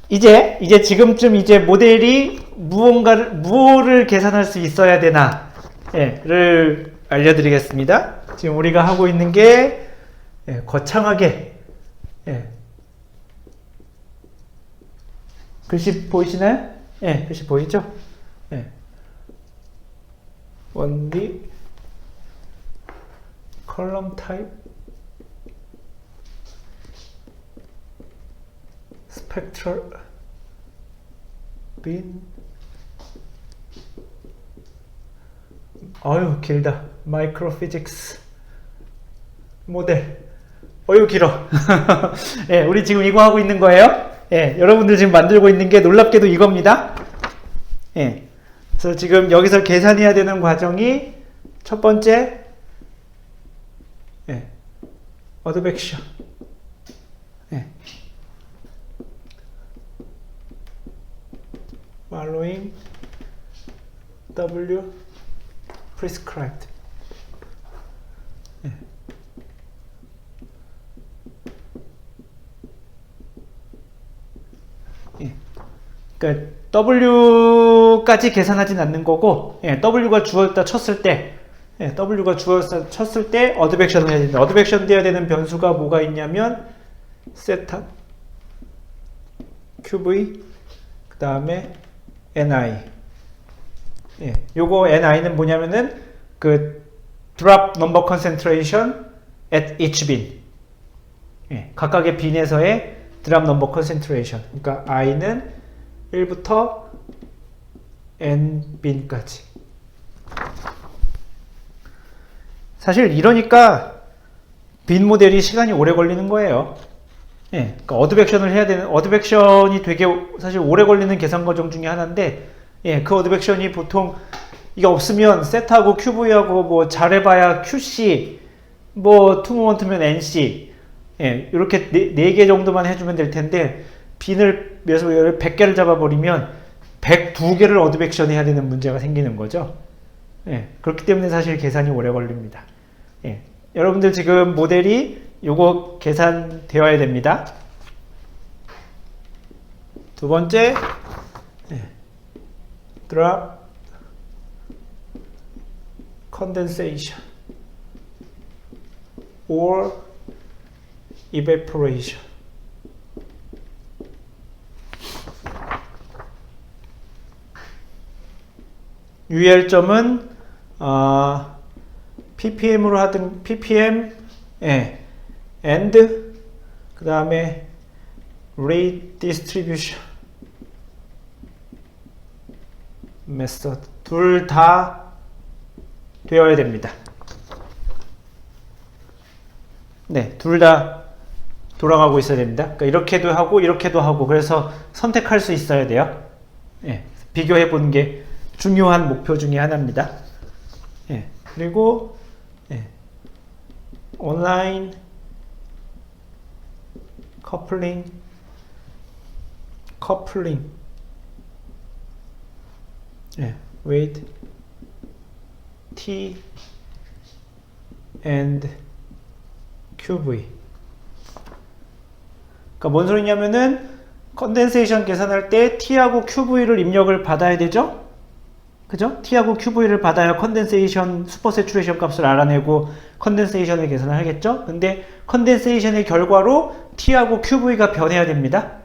이제 지금쯤 이제 모델이 무엇을 계산할 수 있어야 되나, 를 알려드리겠습니다. 지금 우리가 하고 있는 게, 거창하게, 글씨 보이시나요? 글씨 보이죠? 원리, 컬럼 타입, 스펙트럴, 빈, 어휴 길다. 마이크로 피직스 모델, 어휴 길어. 우리 지금 이거 하고 있는 거예요. 여러분들 지금 만들고 있는 게 놀랍게도 이겁니다. 그래서 지금 여기서 계산해야 되는 과정이 첫 번째, 어드벡션, following W prescribed. 그러니까 W까지 계산하진 않는 거고, W가 주었다 쳤을 때, 어드벡션을 해야 된다. 어드벡션 돼야 되는 변수가 뭐가 있냐면 세탑, QV, 그 다음에 NI. 요거 NI는 뭐냐면은 그 drop number concentration at each bin. 각각의 빈에서의 drop number concentration. 그러니까 I는 1부터 N빈까지. 사실 이러니까 빈 모델이 시간이 오래 걸리는 거예요. 그러니까 어드벡션을 해야 되는, 어드벡션이 되게 사실 오래 걸리는 계산 과정 중에 하나인데, 그 어드벡션이 보통 이게 없으면 set하고 QV하고 뭐 잘해봐야 QC, 뭐 투모먼트면 NC, 이렇게 네 개 정도만 해주면 될 텐데, 빈을 100개를 잡아버리면 102개를 어드벡션 해야 되는 문제가 생기는 거죠. 그렇기 때문에 사실 계산이 오래 걸립니다. 여러분들 지금 모델이 요거 계산되어야 됩니다. 두 번째, drop condensation or evaporation. 유의할 점은 ppm으로 하든 ppm, and 그 다음에 rate distribution method 둘 다 되어야 됩니다. 둘 다 돌아가고 있어야 됩니다. 그러니까 이렇게도 하고 이렇게도 하고, 그래서 선택할 수 있어야 돼요. 비교해 보는 게 중요한 목표 중에 하나입니다. 그리고 온라인 커플링 with T and QV. 그러니까 뭔 소리냐면은 컨덴세이션 계산할 때 T하고 QV를 입력을 받아야 되죠? 그죠? T하고 QV를 받아야 컨덴세이션 슈퍼 세추레이션 값을 알아내고 컨덴세이션을 계산을 하겠죠? 근데 컨덴세이션의 결과로 T하고 QV가 변해야 됩니다.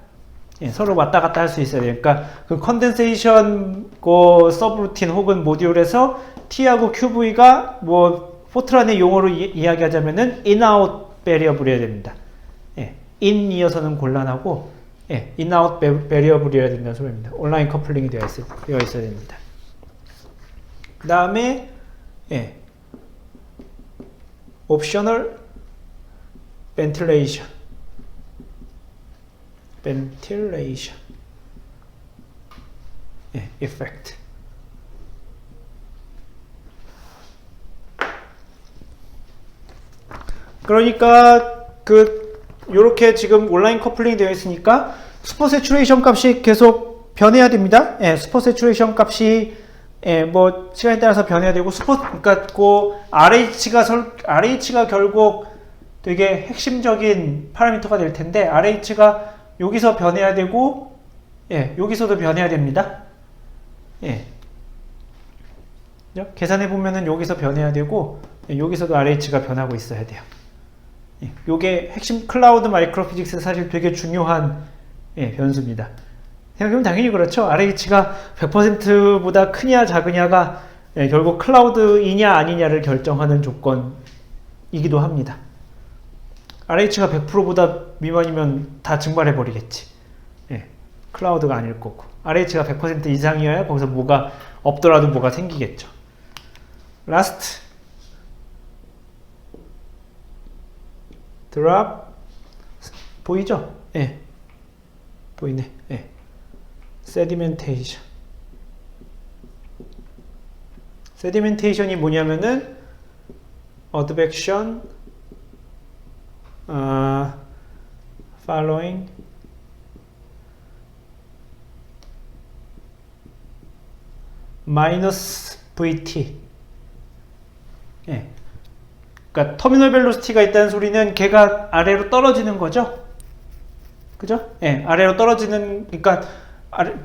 서로 왔다 갔다 할 수 있어야 돼요. 그러니까 그 컨덴세이션 서브루틴 혹은 모듈에서 T하고 QV가 뭐 포트란의 용어로 이야기하자면은 in-out 베리어블이어야 됩니다. in이어서는 곤란하고 in-out 베리어블이어야 된다는 소리입니다. 온라인 커플링이 되어 있어야 됩니다. 그 다음에 옵셔널 ventilation effect. 그러니까 요렇게 지금 온라인 커플링이 되어 있으니까 슈퍼 세추레이션 값이 계속 변해야 됩니다. 슈퍼 세추레이션 값이 뭐 시간에 따라서 변해야 되고, 그러니까 RH가 결국 되게 핵심적인 파라미터가 될 텐데, RH가 여기서 변해야 되고, 예, 여기서도 변해야 됩니다. 예. 계산해 보면은 여기서 변해야 되고, 예, 여기서도 RH가 변하고 있어야 돼요. 예, 요게 핵심 클라우드 마이크로 피직스 사실 되게 중요한 예, 변수입니다. 생각해보면 당연히 그렇죠. RH가 100%보다 크냐 작으냐가 예, 결국 클라우드이냐 아니냐를 결정하는 조건이기도 합니다. RH가 100%보다 미만이면 다 증발해 버리겠지. 예, 클라우드가 아닐 거고. RH가 100% 이상이어야 거기서 뭐가 없더라도 뭐가 생기겠죠. 라스트 드랍 보이죠? 예, 보이네. 예, 세디멘테이션. 세디멘테이션이 뭐냐면은 advection following 마이너스 VT. 예. 그러니까 터미널 벨로시티가 있다는 소리는 걔가 아래로 떨어지는 거죠. 그죠? 예, 아래로 떨어지는, 그러니까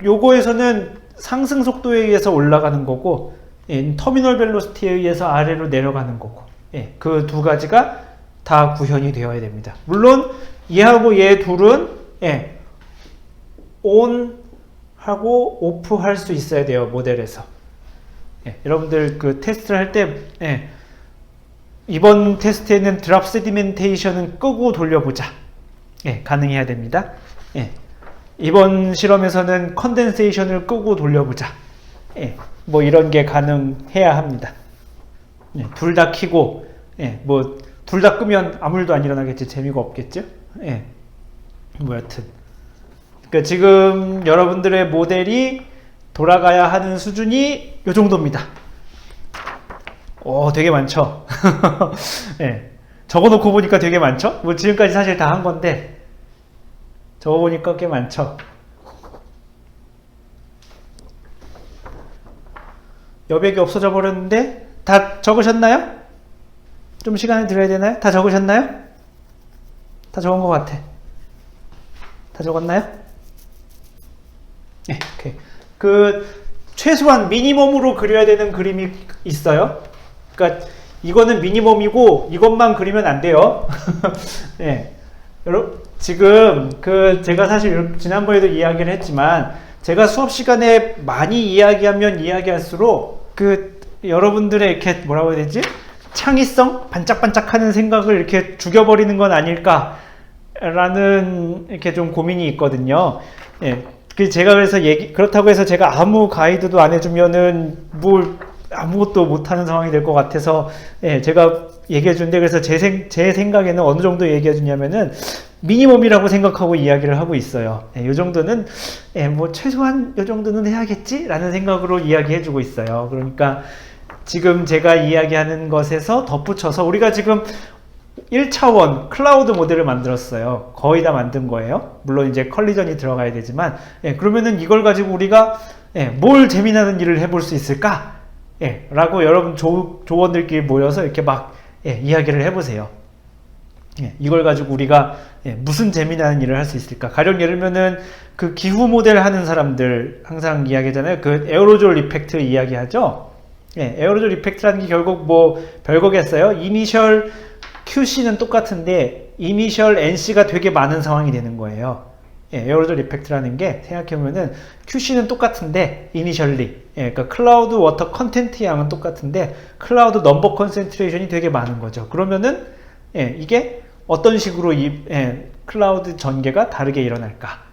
요거에서는 상승 속도에 의해서 올라가는 거고, 예, 터미널 벨로시티에 의해서 아래로 내려가는 거고, 예, 그 두 가지가 다 구현이 되어야 됩니다. 물론 얘하고 얘 둘은 예, ON 하고 OFF 할 수 있어야 돼요, 모델에서. 예, 여러분들 그 테스트를 할 때 예, 이번 테스트에는 드랍 세디멘테이션은 끄고 돌려보자. 예, 가능해야 됩니다. 예, 이번 실험에서는 컨덴세이션을 끄고 돌려보자. 예, 뭐 이런 게 가능해야 합니다. 예, 둘 다 켜고, 예, 뭐 둘 다 끄면 아무 일도 안 일어나겠지. 재미가 없겠죠. 예, 뭐 여튼. 그러니까 지금 여러분들의 모델이 돌아가야 하는 수준이 요 정도입니다. 오, 되게 많죠. 예, 적어놓고 보니까 되게 많죠. 뭐 지금까지 사실 다 한 건데 적어보니까 꽤 많죠. 여백이 없어져 버렸는데 다 적으셨나요? 좀 시간을 드려야 되나요? 다 적으셨나요? 다 적은 것 같아. 다 적었나요? 네, 오케이. 그 최소한 미니멈으로 그려야 되는 그림이 있어요. 그러니까 이거는 미니멈이고 이것만 그리면 안 돼요. 네. 여러분 지금 그 제가 사실 지난번에도 이야기를 했지만 제가 수업 시간에 많이 이야기하면 이야기할수록 그 여러분들의 이렇게 뭐라고 해야 되지? 창의성? 반짝반짝하는 생각을 이렇게 죽여버리는 건 아닐까라는 이렇게 좀 고민이 있거든요. 예. 제가 그래서 그렇다고 해서 제가 아무 가이드도 안 해주면은 뭘 아무것도 못하는 상황이 될 것 같아서 예, 제가 얘기해 주는데 그래서 제 생각에는 어느 정도 얘기해 주냐면은 미니멈이라고 생각하고 이야기를 하고 있어요. 예, 요 정도는 예, 뭐 최소한 요 정도는 해야겠지라는 생각으로 이야기해 주고 있어요. 그러니까 지금 제가 이야기하는 것에서 덧붙여서 우리가 지금 1차원 클라우드 모델을 만들었어요. 거의 다 만든 거예요. 물론 이제 컬리전이 들어가야 되지만 예, 그러면은 이걸 가지고 우리가 예, 뭘 재미나는 일을 해볼 수 있을까? 예, 라고 여러분 조원들끼리 모여서 이렇게 막 예, 이야기를 해보세요. 예, 이걸 가지고 우리가 예, 무슨 재미나는 일을 할 수 있을까? 가령 예를 들면은 그 기후 모델 하는 사람들 항상 이야기하잖아요. 그 에어로졸 이펙트 이야기하죠. 예, 에어로졸 이펙트라는 게 결국 뭐 별거겠어요. 이니셜 QC는 똑같은데 이니셜 NC가 되게 많은 상황이 되는 거예요. 예, 에어로졸 이펙트라는 게 생각해보면은 QC는 똑같은데 이니셜리 예, 그러니까 클라우드 워터 컨텐트 양은 똑같은데 클라우드 넘버 컨센트레이션이 되게 많은 거죠. 그러면은 예, 이게 어떤 식으로 이 클라우드 전개가 다르게 일어날까?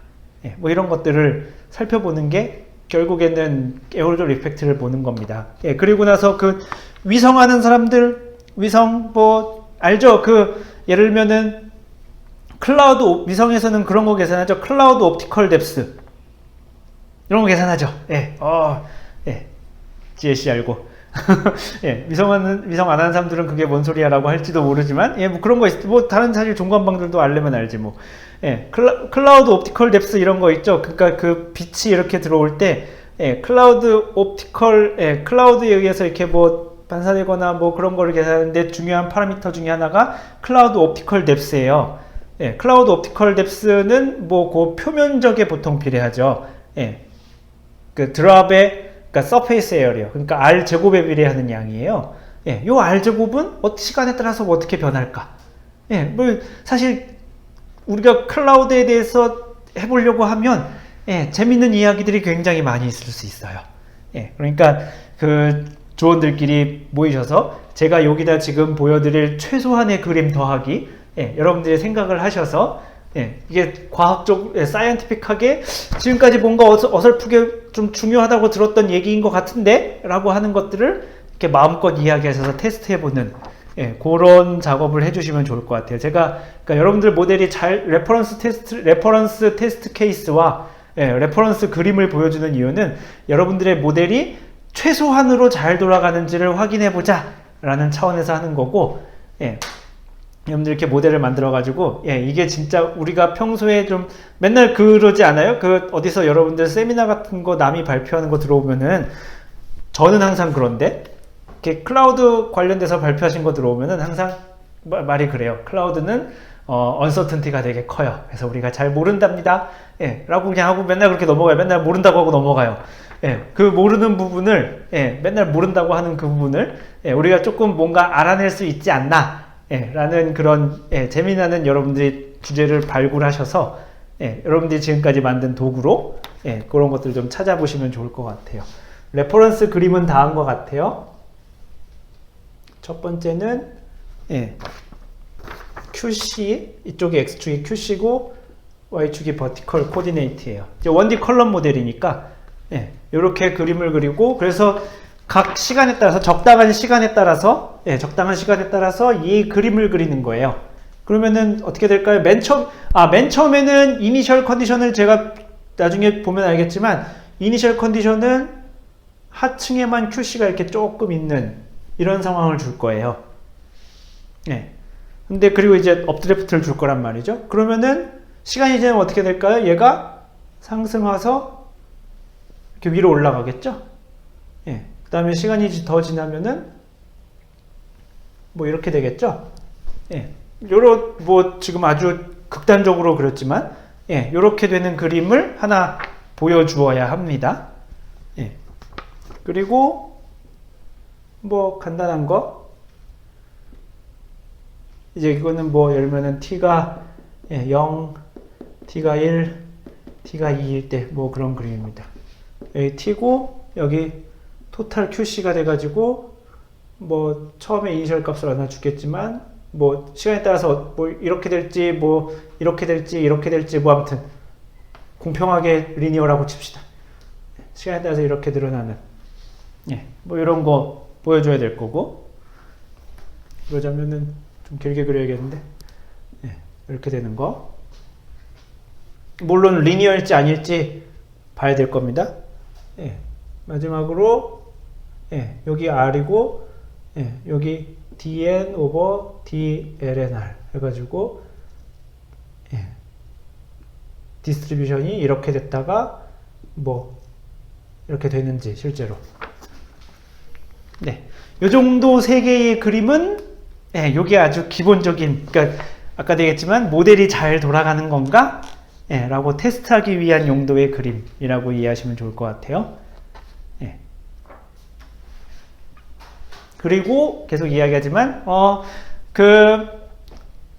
예, 뭐 이런 것들을 살펴보는 게 결국에는 에어로졸 이펙트를 보는 겁니다. 예, 그리고 나서 그 위성하는 사람들 위성 뭐 알죠? 그 예를 들면은 클라우드 위성에서는 그런 거 계산하죠. 클라우드 옵티컬 뎁스 이런 거 계산하죠. 예, 예, GSC 알고 예, 위성 안 하는 사람들은 그게 뭔 소리야라고 할지도 모르지만 예, 뭐 그런 거 뭐 다른 사실 종관방들도 알려면 알지 뭐. 예, 클라우드 옵티컬 뎁스 이런 거 있죠. 그러니까 그 빛이 이렇게 들어올 때 예, 클라우드 옵티컬 예, 클라우드에 의해서 이렇게 뭐 반사되거나 뭐 그런 거를 계산하는데 중요한 파라미터 중에 하나가 클라우드 옵티컬 뎁스예요. 예, 클라우드 옵티컬 뎁스는 뭐 그 표면적에 보통 비례하죠. 예, 그 드랍의 그러니까 서페이스 에어리어, 그러니까 R 제곱에 비례하는 양이에요. 예, 요 R 제곱은 시간에 따라서 뭐 어떻게 변할까? 예, 뭐 사실 우리가 클라우드에 대해서 해보려고 하면 예, 재밌는 이야기들이 굉장히 많이 있을 수 있어요. 예, 그러니까 그 조원들끼리 모이셔서 제가 여기다 지금 보여드릴 최소한의 그림 더하기, 예, 여러분들이 생각을 하셔서 예, 이게 과학적, 사이언티픽하게 지금까지 뭔가 어설프게 좀 중요하다고 들었던 얘기인 것 같은데 라고 하는 것들을 이렇게 마음껏 이야기하셔서 테스트해보는 예, 그런 작업을 해주시면 좋을 것 같아요. 제가 그러니까 여러분들 모델이 잘 레퍼런스 테스트 케이스와 예, 레퍼런스 그림을 보여주는 이유는 여러분들의 모델이 최소한으로 잘 돌아가는지를 확인해보자 라는 차원에서 하는 거고, 예, 여러분들 이렇게 모델을 만들어 가지고 예, 이게 진짜 우리가 평소에 좀 맨날 그러지 않아요? 그 어디서 여러분들 세미나 같은 거 남이 발표하는 거 들어오면은 저는 항상 그런데 이렇게 클라우드 관련돼서 발표하신 거 들어오면은 항상 말이 그래요. 클라우드는 언서튼티가 되게 커요. 그래서 우리가 잘 모른답니다. 예, 라고 그냥 하고 맨날 그렇게 넘어가요. 맨날 모른다고 하고 넘어가요. 예, 그 모르는 부분을 예, 맨날 모른다고 하는 그 부분을 예, 우리가 조금 뭔가 알아낼 수 있지 않나 예, 라는 그런 예, 재미나는 여러분들이 주제를 발굴하셔서 예, 여러분들이 지금까지 만든 도구로 예, 그런 것들 좀 찾아보시면 좋을 것 같아요. 레퍼런스 그림은 다 한 것 같아요. 첫 번째는 예, QC, 이쪽이 X축이 QC고 Y축이 버티컬 코디네이트예요. 이제 1D 컬럼 모델이니까 예, 이렇게 그림을 그리고 그래서 각 시간에 따라서 적당한 시간에 따라서 예, 적당한 시간에 따라서 이 그림을 그리는 거예요. 그러면은 어떻게 될까요? 맨 처음에는 이니셜 컨디션을 제가 나중에 보면 알겠지만 이니셜 컨디션은 하층에만 QC가 이렇게 조금 있는 이런 상황을 줄 거예요. 예. 근데 그리고 이제 업드래프트를 줄 거란 말이죠. 그러면은 시간이 지나면 어떻게 될까요? 얘가 상승해서 이렇게 위로 올라가겠죠? 예. 그 다음에 시간이 더 지나면은 뭐 이렇게 되겠죠? 예. 뭐 지금 아주 극단적으로 그렸지만 예. 요렇게 되는 그림을 하나 보여주어야 합니다. 예. 그리고 뭐 간단한 거 이제 이거는 뭐 예를 들면은 t가 0, t가 1, t가 2일 때 뭐 그런 그림입니다. 여기 t고 여기 토탈 QC가 돼가지고 뭐 처음에 이니셜 값을 하나 주겠지만 뭐 시간에 따라서 뭐 이렇게 될지 뭐 이렇게 될지 이렇게 될지 뭐 아무튼 공평하게 리니어라고 칩시다. 시간에 따라서 이렇게 늘어나는 예, 뭐 이런 거 보여줘야 될 거고 그러자면은 좀 길게 그려야겠는데 예, 이렇게 되는 거 물론 리니어일지 아닐지 봐야 될 겁니다. 예, 마지막으로 예, 여기 R이고 예, 여기 dn over dlnr 해가지고 예, 디스트리뷰션이 이렇게 됐다가 뭐 이렇게 되는지 실제로 네, 요 정도 세 개의 그림은 예, 요게 아주 기본적인 그러니까 아까 되겠지만 모델이 잘 돌아가는 건가? 예, 라고 테스트하기 위한 용도의 그림이라고 이해하시면 좋을 것 같아요. 예. 그리고 계속 이야기하지만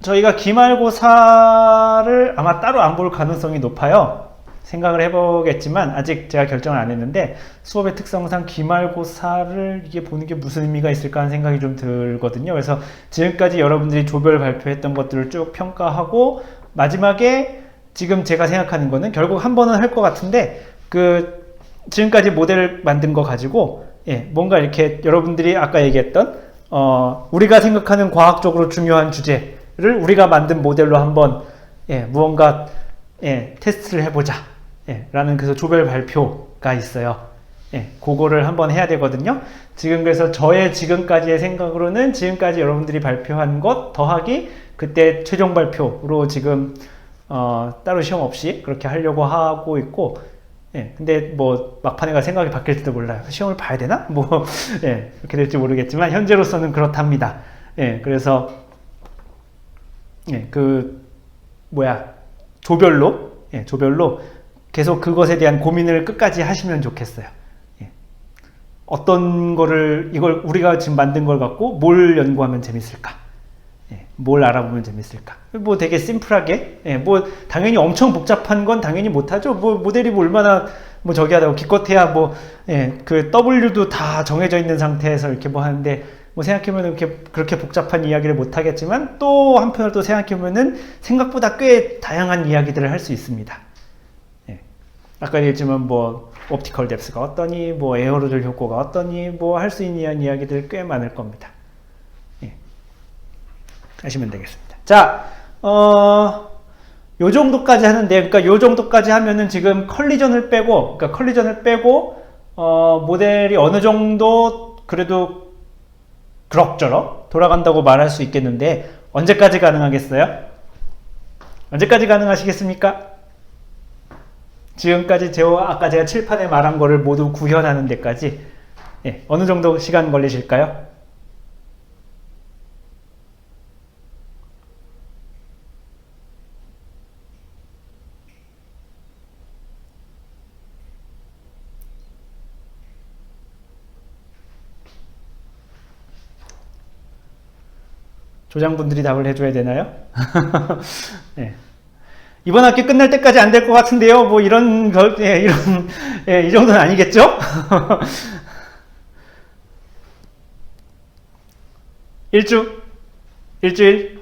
저희가 기말고사를 아마 따로 안 볼 가능성이 높아요. 생각을 해보겠지만 아직 제가 결정을 안 했는데 수업의 특성상 기말고사를 이게 보는 게 무슨 의미가 있을까 하는 생각이 좀 들거든요. 그래서 지금까지 여러분들이 조별 발표했던 것들을 쭉 평가하고 마지막에 지금 제가 생각하는 거는 결국 한 번은 할 것 같은데 그 지금까지 모델을 만든 거 가지고 예, 뭔가 이렇게 여러분들이 아까 얘기했던 우리가 생각하는 과학적으로 중요한 주제를 우리가 만든 모델로 한번 예, 무언가 예, 테스트를 해보자 예, 라는 그래서 조별 발표가 있어요. 예, 그거를 한번 해야 되거든요. 지금 그래서 저의 지금까지의 생각으로는 지금까지 여러분들이 발표한 것 더하기 그때 최종 발표로 지금 따로 시험 없이 그렇게 하려고 하고 있고 예, 근데 뭐 막판에가 생각이 바뀔지도 몰라요. 시험을 봐야 되나? 뭐 예, 그렇게 될지 모르겠지만 현재로서는 그렇답니다. 예, 그래서 예, 조별로, 조별로 계속 그것에 대한 고민을 끝까지 하시면 좋겠어요. 어떤 거를, 이걸 우리가 지금 만든 걸 갖고 뭘 연구하면 재밌을까? 뭘 알아보면 재밌을까? 뭐 되게 심플하게, 뭐 당연히 엄청 복잡한 건 당연히 못하죠. 뭐 모델이 뭐 얼마나 뭐 저기 하다고 기껏해야 그 W도 다 정해져 있는 상태에서 이렇게 뭐 하는데, 뭐 생각해보면 그렇게 복잡한 이야기를 못 하겠지만, 또 한편으로 또 생각해보면은 생각보다 꽤 다양한 이야기들을 할 수 있습니다. 아까 얘기했지만 뭐 옵티컬 뎁스가 어떠니, 뭐 에어로졸 효과가 어떠니, 뭐 할 수 있는 이야기들 꽤 많을 겁니다. 하시면 되겠습니다. 자, 요 정도까지 하는데, 그러니까 요 정도까지 하면은 지금 컬리전을 빼고, 모델이 어느 정도 그래도 그럭저럭 돌아간다고 말할 수 있겠는데, 언제까지 가능하겠어요? 언제까지 가능하시겠습니까? 지금까지 아까 제가 칠판에 말한 거를 모두 구현하는 데까지, 어느 정도 시간 걸리실까요? 조장분들이 답을 해줘야 되나요? 이번 학기 끝날 때까지 안 될 것 같은데요. 뭐 이 정도는 아니겠죠? 일주일.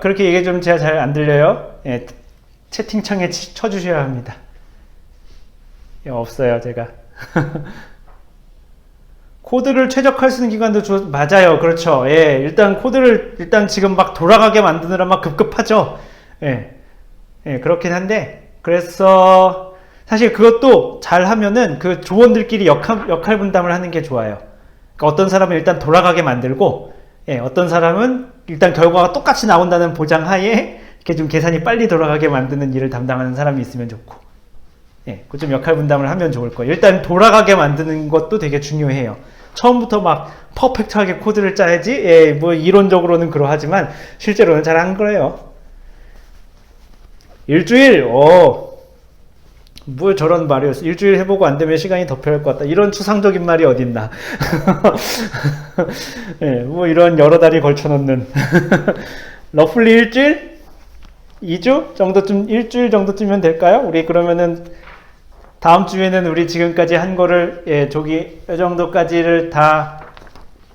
그렇게 얘기해 주면 제가 잘 안 들려요. 채팅창에 쳐주셔야 합니다. 없어요, 제가. 코드를 최적화할 수 있는 기간도 맞아요. 그렇죠. 일단 코드를 지금 막 돌아가게 만드느라 막 급급하죠. 그렇긴 한데, 그래서 사실 그것도 잘 하면은 그 조원들끼리 역할 분담을 하는 게 좋아요. 그러니까 어떤 사람은 일단 돌아가게 만들고, 어떤 사람은 일단 결과가 똑같이 나온다는 보장 하에 이렇게 좀 계산이 빨리 돌아가게 만드는 일을 담당하는 사람이 있으면 좋고, 그 좀 역할 분담을 하면 좋을 거예요. 일단 돌아가게 만드는 것도 되게 중요해요. 처음부터 막 퍼펙트하게 코드를 짜야지, 뭐 이론적으로는 그러하지만 실제로는 잘 안 그래요. 일주일, 뭐 저런 말이었어. 일주일 해보고 안 되면 시간이 더 필요할 것 같다. 이런 추상적인 말이 어딨나. 뭐 이런 여러 달이 걸쳐놓는. 러플리 일주일? 2주 정도쯤, 일주일 정도쯤이면 될까요? 우리 그러면은 다음 주에는 우리 지금까지 한 거를, 이 정도까지를 다,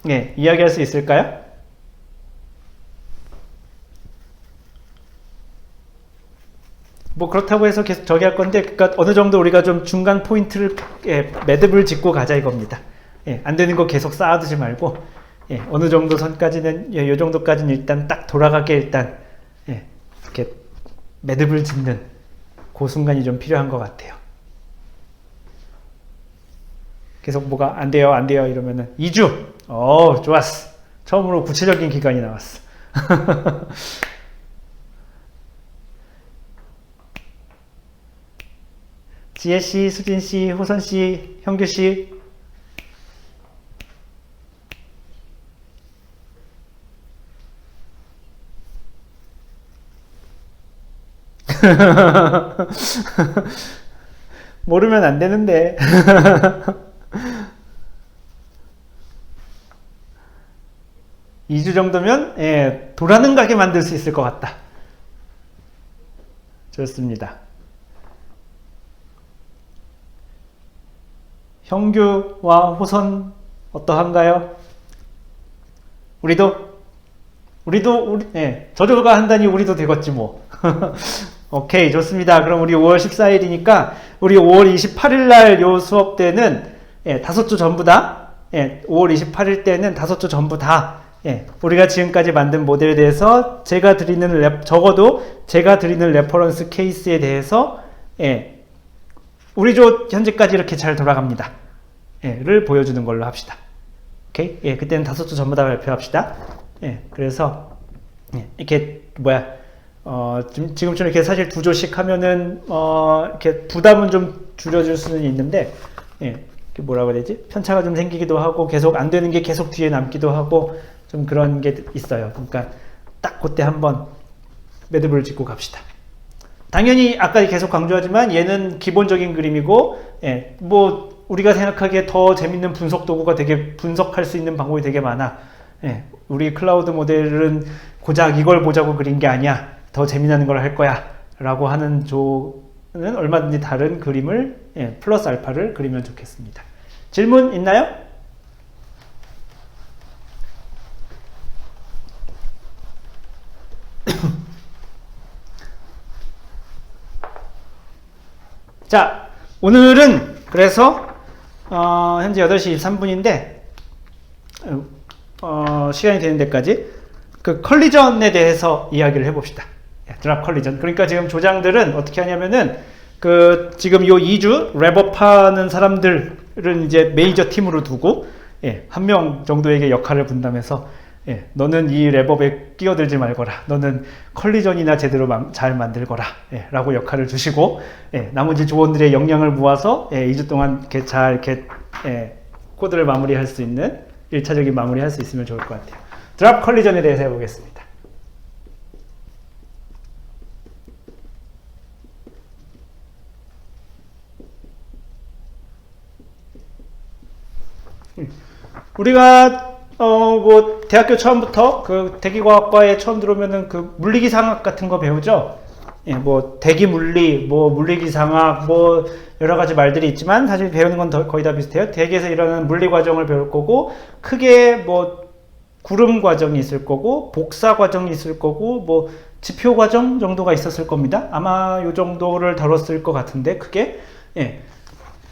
이야기할 수 있을까요? 뭐 그렇다고 해서 계속 저기 할 건데, 그러니까 어느 정도 우리가 좀 중간 포인트를, 매듭을 짓고 가자 이겁니다. 안 되는 거 계속 쌓아두지 말고, 어느 정도 선까지는, 요 정도까지는 일단 딱 돌아가게 일단, 이렇게 매듭을 짓는 그 순간이 좀 필요한 것 같아요. 계속 뭐가 안 돼요 이러면은 2주. 좋았어. 처음으로 구체적인 기간이 나왔어. 지혜씨, 수진씨, 호선씨, 형규씨. 모르면 안 되는데. 2주 정도면 돌아는 가게 만들 수 있을 것 같다. 좋습니다. 형규와 호선 어떠한가요? 우리도 저조가 한다니 우리도 되겠지 뭐. 오케이, 좋습니다. 그럼 우리 5월 14일이니까 우리 5월 28일 날 요 수업 때는 5주 전부 다 5월 28일 때는 5주 전부 다 우리가 지금까지 만든 모델에 대해서 적어도 제가 드리는 레퍼런스 케이스에 대해서 우리 조 현재까지 이렇게 잘 돌아갑니다. 를 보여주는 걸로 합시다. 오케이? 그때는 5주 전부 다 발표합시다. 그래서 이렇게 지금처럼 이렇게 사실 2조씩 하면은 이렇게 부담은 좀 줄여줄 수는 있는데 뭐라고 해야 되지? 편차가 좀 생기기도 하고 계속 안 되는 게 계속 뒤에 남기도 하고 좀 그런 게 있어요. 그러니까 딱 그때 한번 매듭을 짓고 갑시다. 당연히 아까 계속 강조하지만 얘는 기본적인 그림이고, 예, 뭐 우리가 생각하기에 더 재밌는 분석 도구가 되게 분석할 수 있는 방법이 되게 많아. 예, 우리 클라우드 모델은 고작 이걸 보자고 그린 게 아니야. 더 재미나는 걸 할 거야. 라고 하는 조는 얼마든지 다른 그림을, 예, 플러스 알파를 그리면 좋겠습니다. 질문 있나요? 자, 오늘은 그래서 현재 8시 23분인데 시간이 되는 데까지 그 컬리전에 대해서 이야기를 해봅시다. 드랍 컬리전. 그러니까 지금 조장들은 어떻게 하냐면은 그 지금 요 2주 랩업하는 사람들은 이제 메이저 팀으로 두고, 예, 한 명 정도에게 역할을 분담해서, 예, 너는 이 랩업에 끼어들지 말거라. 너는 컬리전이나 제대로 잘 만들거라. 예, 라고 역할을 주시고, 예, 나머지 조원들의 역량을 모아서, 예, 2주 동안 이렇게 잘 이렇게, 예, 코드를 마무리할 수 있는 1차적인 마무리할 수 있으면 좋을 것 같아요. 드랍 컬리전에 대해서 해보겠습니다. 우리가 뭐 대학교 처음부터 그 대기과학과에 처음 들어오면은 그 물리기상학 같은 거 배우죠. 예, 뭐 대기물리, 뭐 물리기상학, 뭐 여러 가지 말들이 있지만 사실 배우는 건 거의 다 비슷해요. 대기에서 일어나는 물리 과정을 배울 거고, 크게 뭐 구름 과정이 있을 거고, 복사 과정이 있을 거고, 뭐 지표 과정 정도가 있었을 겁니다. 아마 요 정도를 다뤘을 것 같은데 크게. 예.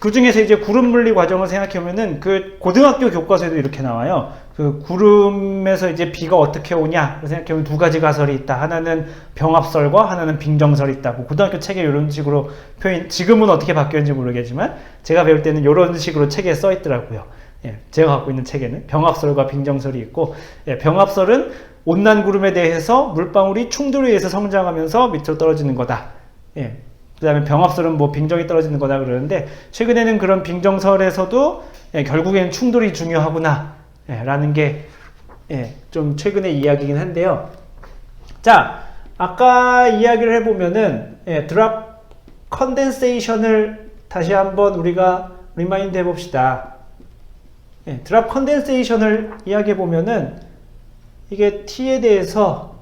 그 중에서 이제 구름 물리 과정을 생각해 보면은 그 고등학교 교과서에도 이렇게 나와요. 그 구름에서 이제 비가 어떻게 오냐 생각해 보면 두 가지 가설이 있다. 하나는 병합설과 하나는 빙정설이 있다. 뭐 고등학교 책에 이런 식으로 표현, 지금은 어떻게 바뀌었는지 모르겠지만 제가 배울 때는 이런 식으로 책에 써 있더라고요. 예, 제가 갖고 있는 책에는 병합설과 빙정설이 있고, 예, 병합설은 온난 구름에 대해서 물방울이 충돌에 의해서 성장하면서 밑으로 떨어지는 거다. 예. 그 다음에 병합설은 뭐 빙정이 떨어지는 거다 그러는데, 최근에는 그런 빙정설에서도, 예, 결국엔 충돌이 중요하구나, 예, 라는 게, 예, 좀 최근의 이야기이긴 한데요. 자, 아까 이야기를 해보면은, 예, 드랍 컨덴세이션을 다시 한번 우리가 리마인드 해봅시다. 예, 드랍 컨덴세이션을 이야기해보면은 이게 T에 대해서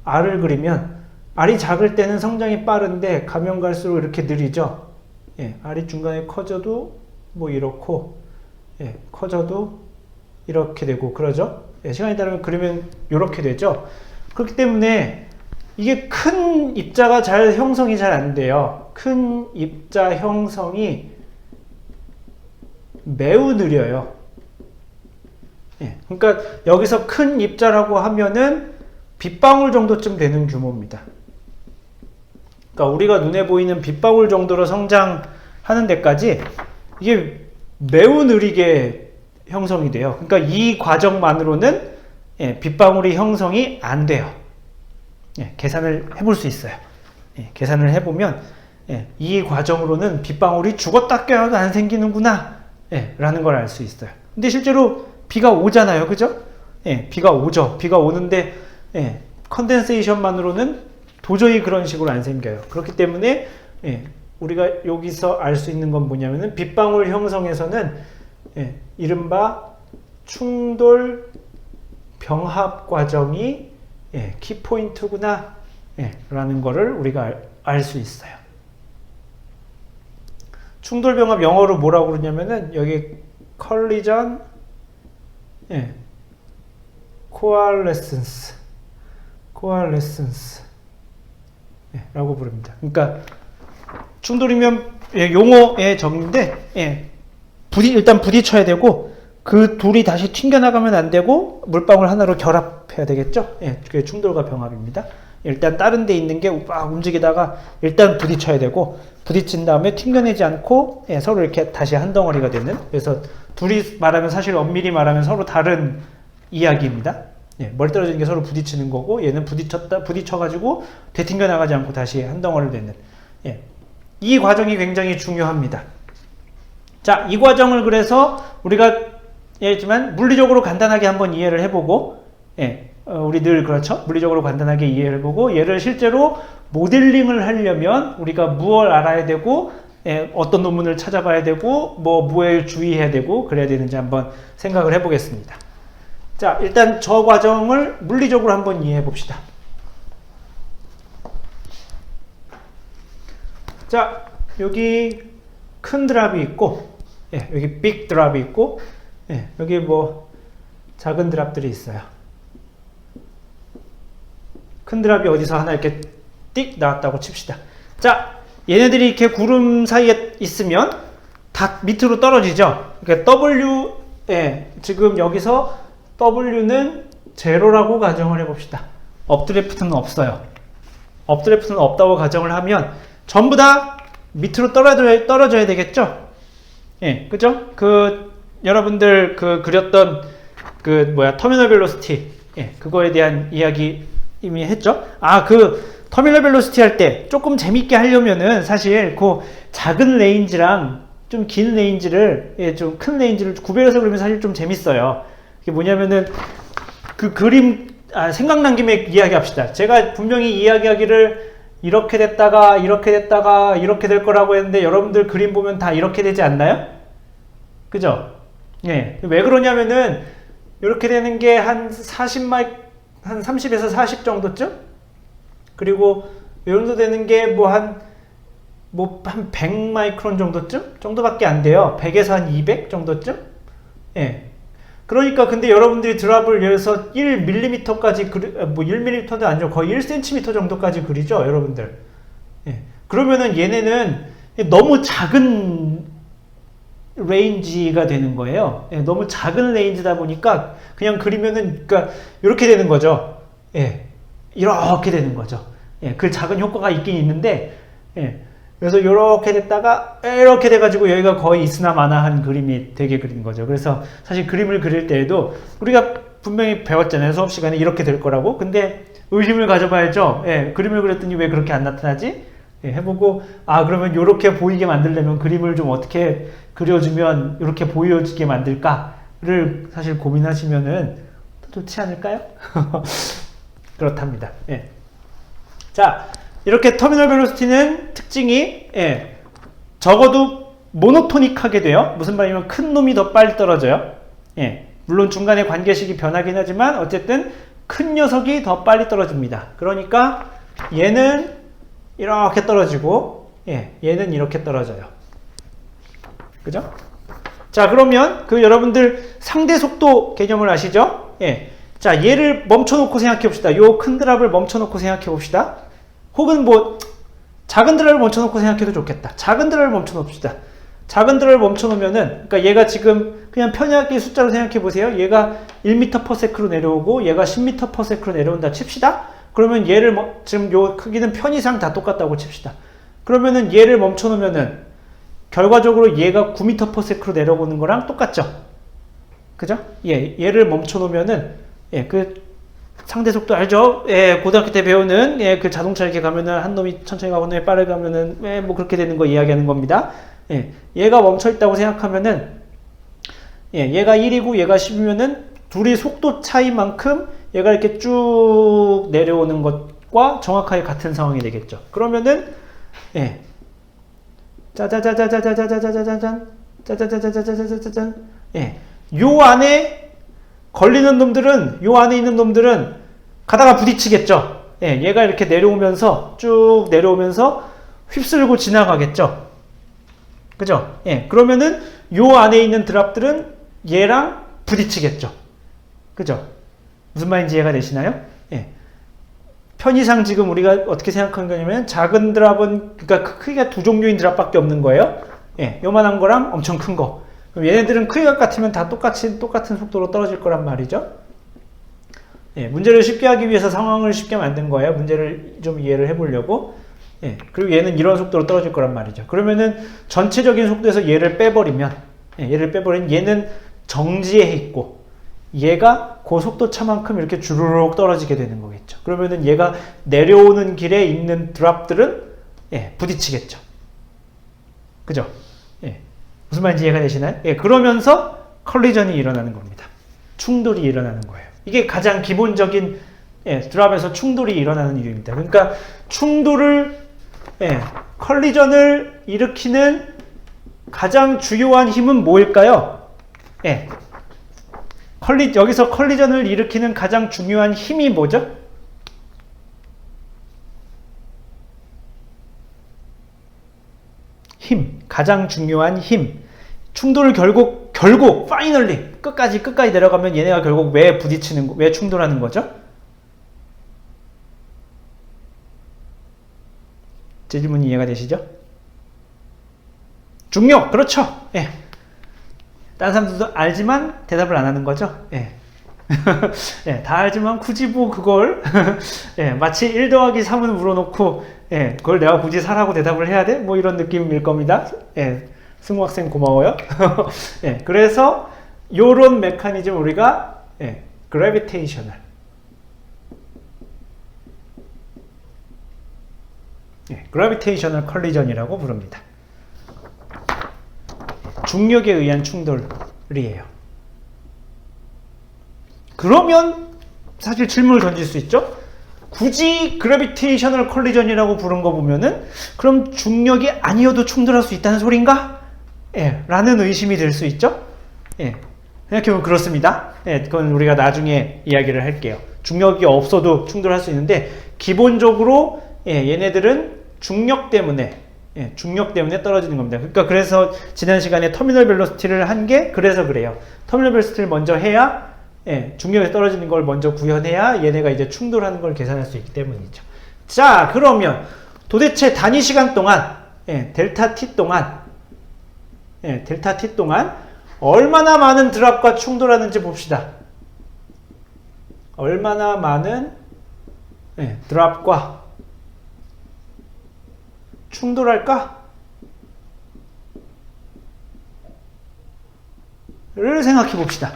R을 그리면 R이 작을 때는 성장이 빠른데 가면 갈수록 이렇게 느리죠. 예, R이 중간에 커져도 뭐 이렇고, 예, 커져도 이렇게 되고 그러죠. 예, 시간이 따르면 그리면 이렇게 되죠. 그렇기 때문에 이게 큰 입자가 형성이 잘 안 돼요. 큰 입자 형성이 매우 느려요. 예, 그러니까 여기서 큰 입자라고 하면은 빗방울 정도쯤 되는 규모입니다. 그러니까 우리가 눈에 보이는 빗방울 정도로 성장하는 데까지 이게 매우 느리게 형성이 돼요. 그러니까 이 과정만으로는, 예, 빗방울이 형성이 안 돼요. 예, 계산을 해볼 수 있어요. 예, 계산을 해보면, 예, 이 과정으로는 빗방울이 죽었다 깨어나도 안 생기는구나, 예, 라는 걸 알 수 있어요. 근데 실제로 비가 오잖아요. 그죠? 예, 비가 오죠. 비가 오는데, 예, 컨덴세이션만으로는 도저히 그런 식으로 안 생겨요. 그렇기 때문에, 예, 우리가 여기서 알 수 있는 건 뭐냐면은 빗방울 형성에서는, 예, 이른바 충돌 병합 과정이, 예, 키포인트구나, 예, 라는 거를 우리가 알 수 있어요. 충돌 병합 영어로 뭐라고 그러냐면은 여기 컬리전, 예, 코알레센스, 예, 라고 부릅니다. 그러니까 충돌이면, 예, 용어의 정의인데, 예, 일단 부딪혀야 되고 그 둘이 다시 튕겨나가면 안 되고 물방울 하나로 결합해야 되겠죠. 예, 그게 충돌과 병합입니다. 일단 다른 데 있는 게 막 움직이다가 일단 부딪혀야 되고, 부딪힌 다음에 튕겨내지 않고, 예, 서로 이렇게 다시 한 덩어리가 되는, 그래서 둘이 말하면 사실 엄밀히 말하면 서로 다른 이야기입니다. 예, 멀리 떨어지는 게 서로 부딪히는 거고, 얘는 부딪혀가지고 되튕겨 나가지 않고 다시 한 덩어리를 되는, 예, 이 과정이 굉장히 중요합니다. 자, 이 과정을 그래서 우리가 예지만 물리적으로 간단하게 한번 이해를 해보고, 예, 우리 늘 그렇죠? 물리적으로 간단하게 이해를 해보고, 얘를 실제로 모델링을 하려면 우리가 무엇을 알아야 되고, 예, 어떤 논문을 찾아봐야 되고, 뭐에 주의해야 되고, 그래야 되는지 한번 생각을 해보겠습니다. 자, 일단 저 과정을 물리적으로 한번 이해해 봅시다. 자, 여기 큰 드랍이 있고, 예, 여기 빅 드랍이 있고, 예, 여기 뭐 작은 드랍들이 있어요. 큰 드랍이 어디서 하나 이렇게 띡 나왔다고 칩시다. 자, 얘네들이 이렇게 구름 사이에 있으면 다 밑으로 떨어지죠. 그러니까 W, 예, 지금 여기서 W는 제로라고 가정을 해봅시다. 업드래프트는 없어요. 업드래프트는 없다고 가정을 하면 전부 다 밑으로 떨어져야 되겠죠? 예, 그죠? 여러분들 그렸던 터미널 벨로시티, 예, 그거에 대한 이야기 이미 했죠? 터미널 벨로시티 할 때 조금 재밌게 하려면은 사실 작은 레인지랑 좀 긴 레인지를, 예, 좀 큰 레인지를 구별해서 그리면 사실 좀 재밌어요. 이게 뭐냐면은 생각난 김에 이야기합시다. 제가 분명히 이야기하기를 이렇게 됐다가 이렇게 될 거라고 했는데 여러분들 그림 보면 다 이렇게 되지 않나요? 그죠? 예. 왜 그러냐면은 이렇게 되는 게 한 30에서 40 정도쯤? 그리고 이 정도 되는 게 한 100 마이크론 정도밖에 안 돼요. 100에서 한 200 정도쯤? 예. 그러니까 근데 여러분들이 드랍을 예를 들어서 1mm까지 1mm도 아니죠. 거의 1cm 정도까지 그리죠, 여러분들. 예. 그러면은 얘네는 너무 작은 레인지가 되는 거예요. 예. 너무 작은 레인지다 보니까 그냥 그리면은 그러니까 이렇게 되는 거죠. 예. 이렇게 되는 거죠. 예. 그 작은 효과가 있긴 있는데, 예. 그래서 이렇게 됐다가 이렇게 돼가지고 여기가 거의 있으나 마나한 그림이 되게 그린 거죠. 그래서 사실 그림을 그릴 때에도 우리가 분명히 배웠잖아요. 수업 시간에 이렇게 될 거라고. 근데 의심을 가져봐야죠. 예, 그림을 그렸더니 왜 그렇게 안 나타나지? 예, 해보고 그러면 이렇게 보이게 만들려면 그림을 좀 어떻게 그려주면 이렇게 보여지게 만들까를 사실 고민하시면은 좋지 않을까요? 그렇답니다. 예. 자, 이렇게 터미널 벨로시티는 특징이, 예, 적어도 모노토닉하게 돼요. 무슨 말이냐면 큰 놈이 더 빨리 떨어져요. 예, 물론 중간에 관계식이 변하긴 하지만 어쨌든 큰 녀석이 더 빨리 떨어집니다. 그러니까 얘는 이렇게 떨어지고, 예, 얘는 이렇게 떨어져요. 그죠? 자, 그러면 여러분들 상대 속도 개념을 아시죠? 예. 자, 얘를 멈춰놓고 생각해 봅시다. 요 큰 드랍을 멈춰놓고 생각해 봅시다. 혹은 작은 드랍을 멈춰놓고 생각해도 좋겠다. 작은 드랍을 멈춰놓읍시다. 작은 드랍을 멈춰놓으면은, 그러니까 얘가 지금 그냥 편하게 숫자로 생각해 보세요. 얘가 1m/s로 내려오고 얘가 10m/s로 내려온다 칩시다. 그러면 얘를 지금 요 크기는 편의상 다 똑같다고 칩시다. 그러면은 얘를 멈춰놓으면은 결과적으로 얘가 9m/s로 내려오는 거랑 똑같죠. 그죠? 예, 얘를 멈춰놓으면은, 예, 상대 속도 알죠? 예, 고등학교 때 배우는, 예, 자동차 이렇게 가면은 한 놈이 천천히 가고 한 놈이 빠르게 가면은, 예, 그렇게 되는 거 이야기하는 겁니다. 예, 얘가 멈춰있다고 생각하면은, 예, 얘가 1이고 얘가 10이면은 둘이 속도 차이만큼 얘가 이렇게 쭉 내려오는 것과 정확하게 같은 상황이 되겠죠. 그러면은, 예, 짜자자자자자자자자자잔, 짜자자자자자자자잔, 예, 요 안에 걸리는 놈들은, 요 안에 있는 놈들은 가다가 부딪히겠죠. 예, 얘가 이렇게 내려오면서, 쭉 내려오면서 휩쓸고 지나가겠죠. 그죠? 예, 그러면은 요 안에 있는 드랍들은 얘랑 부딪히겠죠. 그죠? 무슨 말인지 이해가 되시나요? 예. 편의상 지금 우리가 어떻게 생각하는 거냐면 작은 드랍은, 그러니까 크기가 두 종류인 드랍밖에 없는 거예요. 예, 요만한 거랑 엄청 큰 거. 그럼 얘네들은 크기가 같으면 다 똑같은 속도로 떨어질 거란 말이죠. 예, 문제를 쉽게 하기 위해서 상황을 쉽게 만든 거예요. 문제를 좀 이해를 해보려고. 예, 그리고 얘는 이런 속도로 떨어질 거란 말이죠. 그러면은 전체적인 속도에서 얘를 빼버리면, 예, 얘는 정지해 있고, 얘가 그 속도 차만큼 이렇게 주르륵 떨어지게 되는 거겠죠. 그러면은 얘가 내려오는 길에 있는 드랍들은, 예, 부딪히겠죠. 그죠? 예. 무슨 말인지 이해가 되시나요? 예, 그러면서 컬리전이 일어나는 겁니다. 충돌이 일어나는 거예요. 이게 가장 기본적인 드랍에서 충돌이 일어나는 이유입니다. 그러니까 컬리전을 일으키는 가장 주요한 힘은 뭐일까요? 여기서 컬리전을 일으키는 가장 중요한 힘이 뭐죠? 가장 중요한 힘. 충돌을 결국 파이널리 끝까지 내려가면 얘네가 결국 왜 충돌하는 거죠? 제 질문이 이해가 되시죠? 중력, 그렇죠. 다른 사람들도 알지만 대답을 안 하는 거죠. 다 알지만 굳이 뭐 그걸 마치 1 더하기 3은 물어놓고 그걸 내가 굳이 사라고 대답을 해야 돼? 뭐 이런 느낌일 겁니다. 승우 학생 고마워요. 그래서 요런 메커니즘 우리가 그래비테이셔널 그래비테이셔널 컬리전이라고 부릅니다. 중력에 의한 충돌이에요. 그러면 사실 질문을 던질 수 있죠. 굳이 그래비테이셔널 컬리전이라고 부른 거 보면은 그럼 중력이 아니어도 충돌할 수 있다는 소린가? 라는 의심이 들 수 있죠. 생각해보면 그렇습니다. 그건 우리가 나중에 이야기를 할게요. 중력이 없어도 충돌할 수 있는데 기본적으로 얘네들은 중력 때문에 떨어지는 겁니다. 그러니까 그래서 지난 시간에 터미널 벨로시티를 한 게 그래서 그래요. 터미널 벨로시티를 먼저 해야 중력에서 떨어지는 걸 먼저 구현해야 얘네가 이제 충돌하는 걸 계산할 수 있기 때문이죠. 자, 그러면 도대체 단위 시간 동안 델타 t 동안 얼마나 많은 드랍과 충돌하는지 봅시다. 얼마나 많은 드랍과 충돌할까? 를 생각해 봅시다.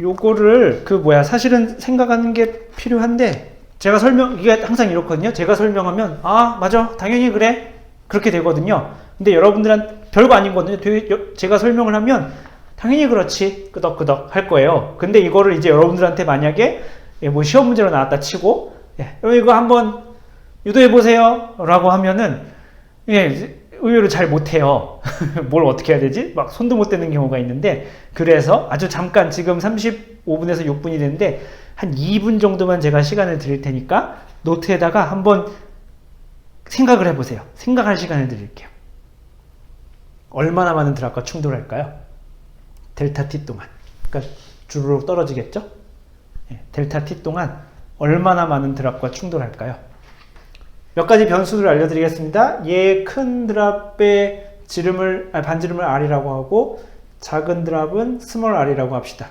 요거를 사실은 생각하는 게 필요한데 이게 항상 이렇거든요. 제가 설명하면 맞아, 당연히 그래, 그렇게 되거든요. 근데 여러분들한테 별거 아니거든요. 제가 설명을 하면 당연히 그렇지, 끄덕끄덕 할 거예요. 근데 이거를 이제 여러분들한테 만약에 뭐 시험 문제로 나왔다 치고 이거 한번 유도해보세요 라고 하면은 의외로 잘 못해요. 뭘 어떻게 해야 되지? 막 손도 못 대는 경우가 있는데, 그래서 아주 잠깐 지금 35분에서 6분이 됐는데 한 2분 정도만 제가 시간을 드릴 테니까 노트에다가 한번 생각을 해보세요. 생각할 시간을 드릴게요. 얼마나 많은 드랍과 충돌할까요? 델타 t 동안. 그러니까 주르륵 떨어지겠죠? 델타 t 동안 얼마나 많은 드랍과 충돌할까요? 몇 가지 변수를 알려드리겠습니다. 얘 큰 드랍의 반지름을 r이라고 하고 작은 드랍은 스몰 r이라고 합시다.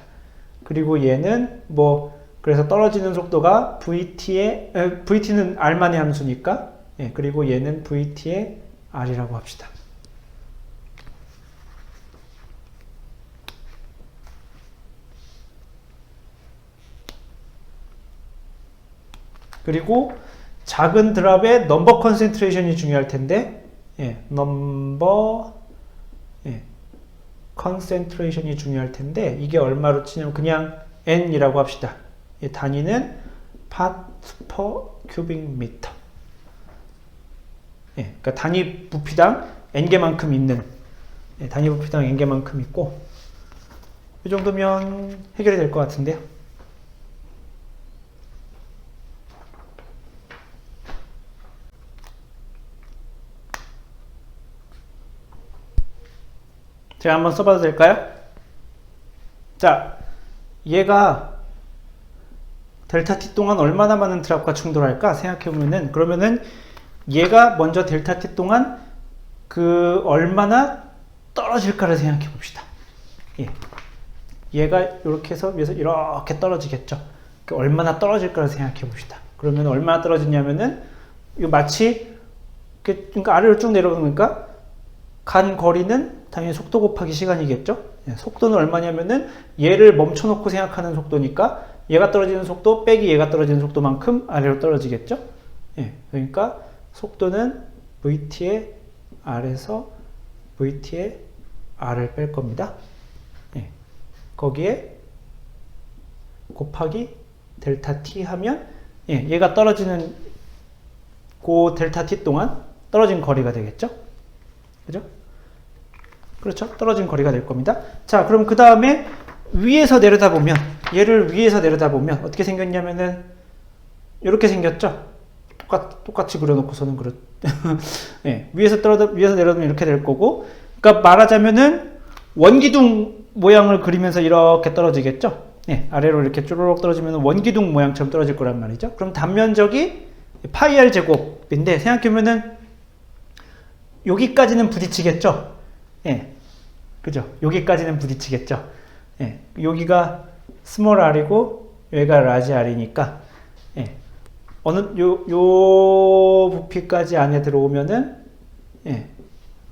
그리고 얘는 그래서 떨어지는 속도가 vt는 r만의 함수니까 그리고 얘는 vt의 r이라고 합시다. 그리고 작은 드랍의 넘버 컨센트레이션이 중요할 텐데 넘버 컨센트레이션이 중요할 텐데 이게 얼마로 치냐면 그냥 n이라고 합시다. 단위는 parts per cubic meter. 그러니까 단위 부피당 n개만큼 있는 단위 부피당 n개만큼 있고 이 정도면 해결이 될 것 같은데요. 제가 한번 써봐도 될까요? 자, 얘가 델타 t 동안 얼마나 많은 드랍과 충돌할까 생각해보면은, 그러면은 얘가 먼저 델타 t 동안 얼마나 떨어질까를 생각해 봅시다. 얘가 이렇게 해서 위에서 이렇게 떨어지겠죠. 얼마나 떨어질까를 생각해 봅시다. 그러면 얼마나 떨어지냐면은 마치 그러니까 아래로 쭉 내려오니까 간 거리는 당연히 속도 곱하기 시간이겠죠. 속도는 얼마냐면은 얘를 멈춰놓고 생각하는 속도니까 얘가 떨어지는 속도 빼기 얘가 떨어지는 속도만큼 아래로 떨어지겠죠. 그러니까 속도는 vt의 R에서 VT의 R을 뺄 겁니다. 예. 거기에 곱하기 델타 T 하면 예, 얘가 떨어지는 그 델타 T 동안 떨어진 거리가 되겠죠? 그죠? 그렇죠? 떨어진 거리가 될 겁니다. 자, 그럼 그 다음에 위에서 내려다보면, 얘를 위에서 내려다보면 어떻게 생겼냐면은 이렇게 생겼죠? 똑같이 그려놓고서는 네, 위에서 내려다보면 이렇게 될 거고, 그러니까 말하자면은 원기둥 모양을 그리면서 이렇게 떨어지겠죠? 네, 아래로 이렇게 쭈르륵 떨어지면 원기둥 모양처럼 떨어질 거란 말이죠. 그럼 단면적이 파이 r 제곱인데 생각해보면은 여기까지는 부딪히겠죠? 예, 그죠? 여기까지는 부딪히겠죠? 예, 여기가 스몰 r이고 여기가 라지 r이니까 예, 요 부피까지 안에 들어오면은 예,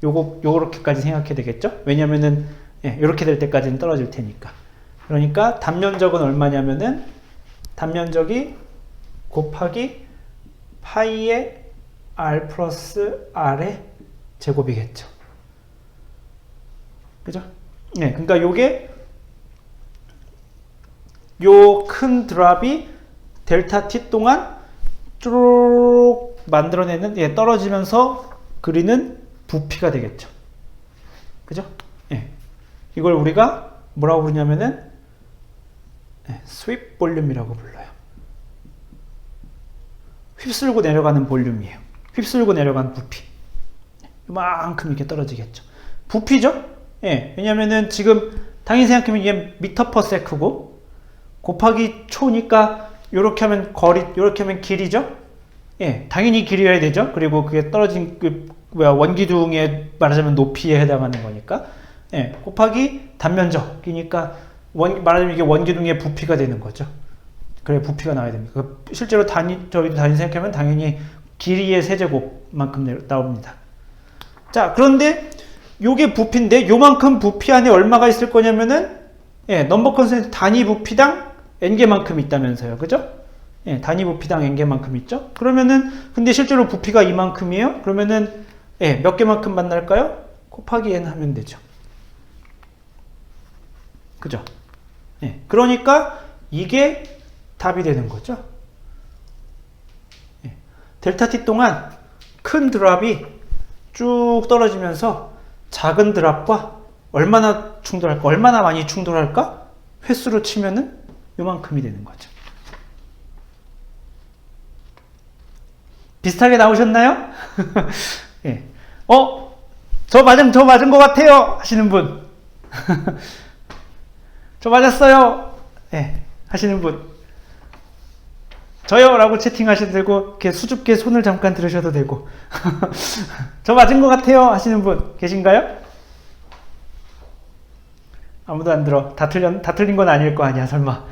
요렇게까지 생각해야 되겠죠? 왜냐면은 예, 요렇게 될 때까지는 떨어질 테니까. 그러니까 단면적은 얼마냐면은 단면적이 곱하기 파이의 r 플러스 r의 제곱이겠죠. 그죠? 네, 그러니까 요게 요 큰 드랍이 델타 t 동안 쭉 만들어내는 예, 떨어지면서 그리는 부피가 되겠죠. 그죠? 예. 이걸 우리가 뭐라고 부르냐면은 예, 스윕 볼륨이라고 불러요. 휩쓸고 내려가는 볼륨이에요. 휩쓸고 내려가는 부피. 이만큼 이렇게 떨어지겠죠. 부피죠? 예. 왜냐면은 지금 당연히 생각하면 얘 미터 퍼 세크고 곱하기 초니까 요렇게 하면 요렇게 하면 길이죠? 예. 당연히 길이어야 되죠? 그리고 그게 떨어진 원기둥의 말하자면 높이에 해당하는 거니까. 예. 곱하기 단면적이니까 말하자면 이게 원기둥의 부피가 되는 거죠. 그래, 부피가 나와야 됩니다. 실제로 저희도 단위 생각하면 당연히 길이의 세제곱만큼 나옵니다. 자, 그런데 요게 부피인데 요만큼 부피 안에 얼마가 있을 거냐면은 예, 넘버 컨스턴트 단위 부피당 n개만큼 있다면서요. 그죠? 예, 단위 부피당 n개만큼 있죠? 그러면은 근데 실제로 부피가 이만큼이에요? 그러면은 예, 몇 개만큼 만날까요? 곱하기 n 하면 되죠. 그죠? 예, 그러니까 이게 답이 되는 거죠. 예, 델타 t 동안 큰 드랍이 쭉 떨어지면서 작은 드랍과 얼마나 충돌할까? 얼마나 많이 충돌할까? 횟수로 치면은 요만큼이 되는 거죠. 비슷하게 나오셨나요? 예. 저 맞은 것 같아요! 하시는 분. 저 맞았어요! 예. 하시는 분. 저요! 라고 채팅하셔도 되고, 이렇게 수줍게 손을 잠깐 들으셔도 되고. 저 맞은 것 같아요! 하시는 분 계신가요? 아무도 안 들어. 다 틀린 건 아닐 거 아니야, 설마.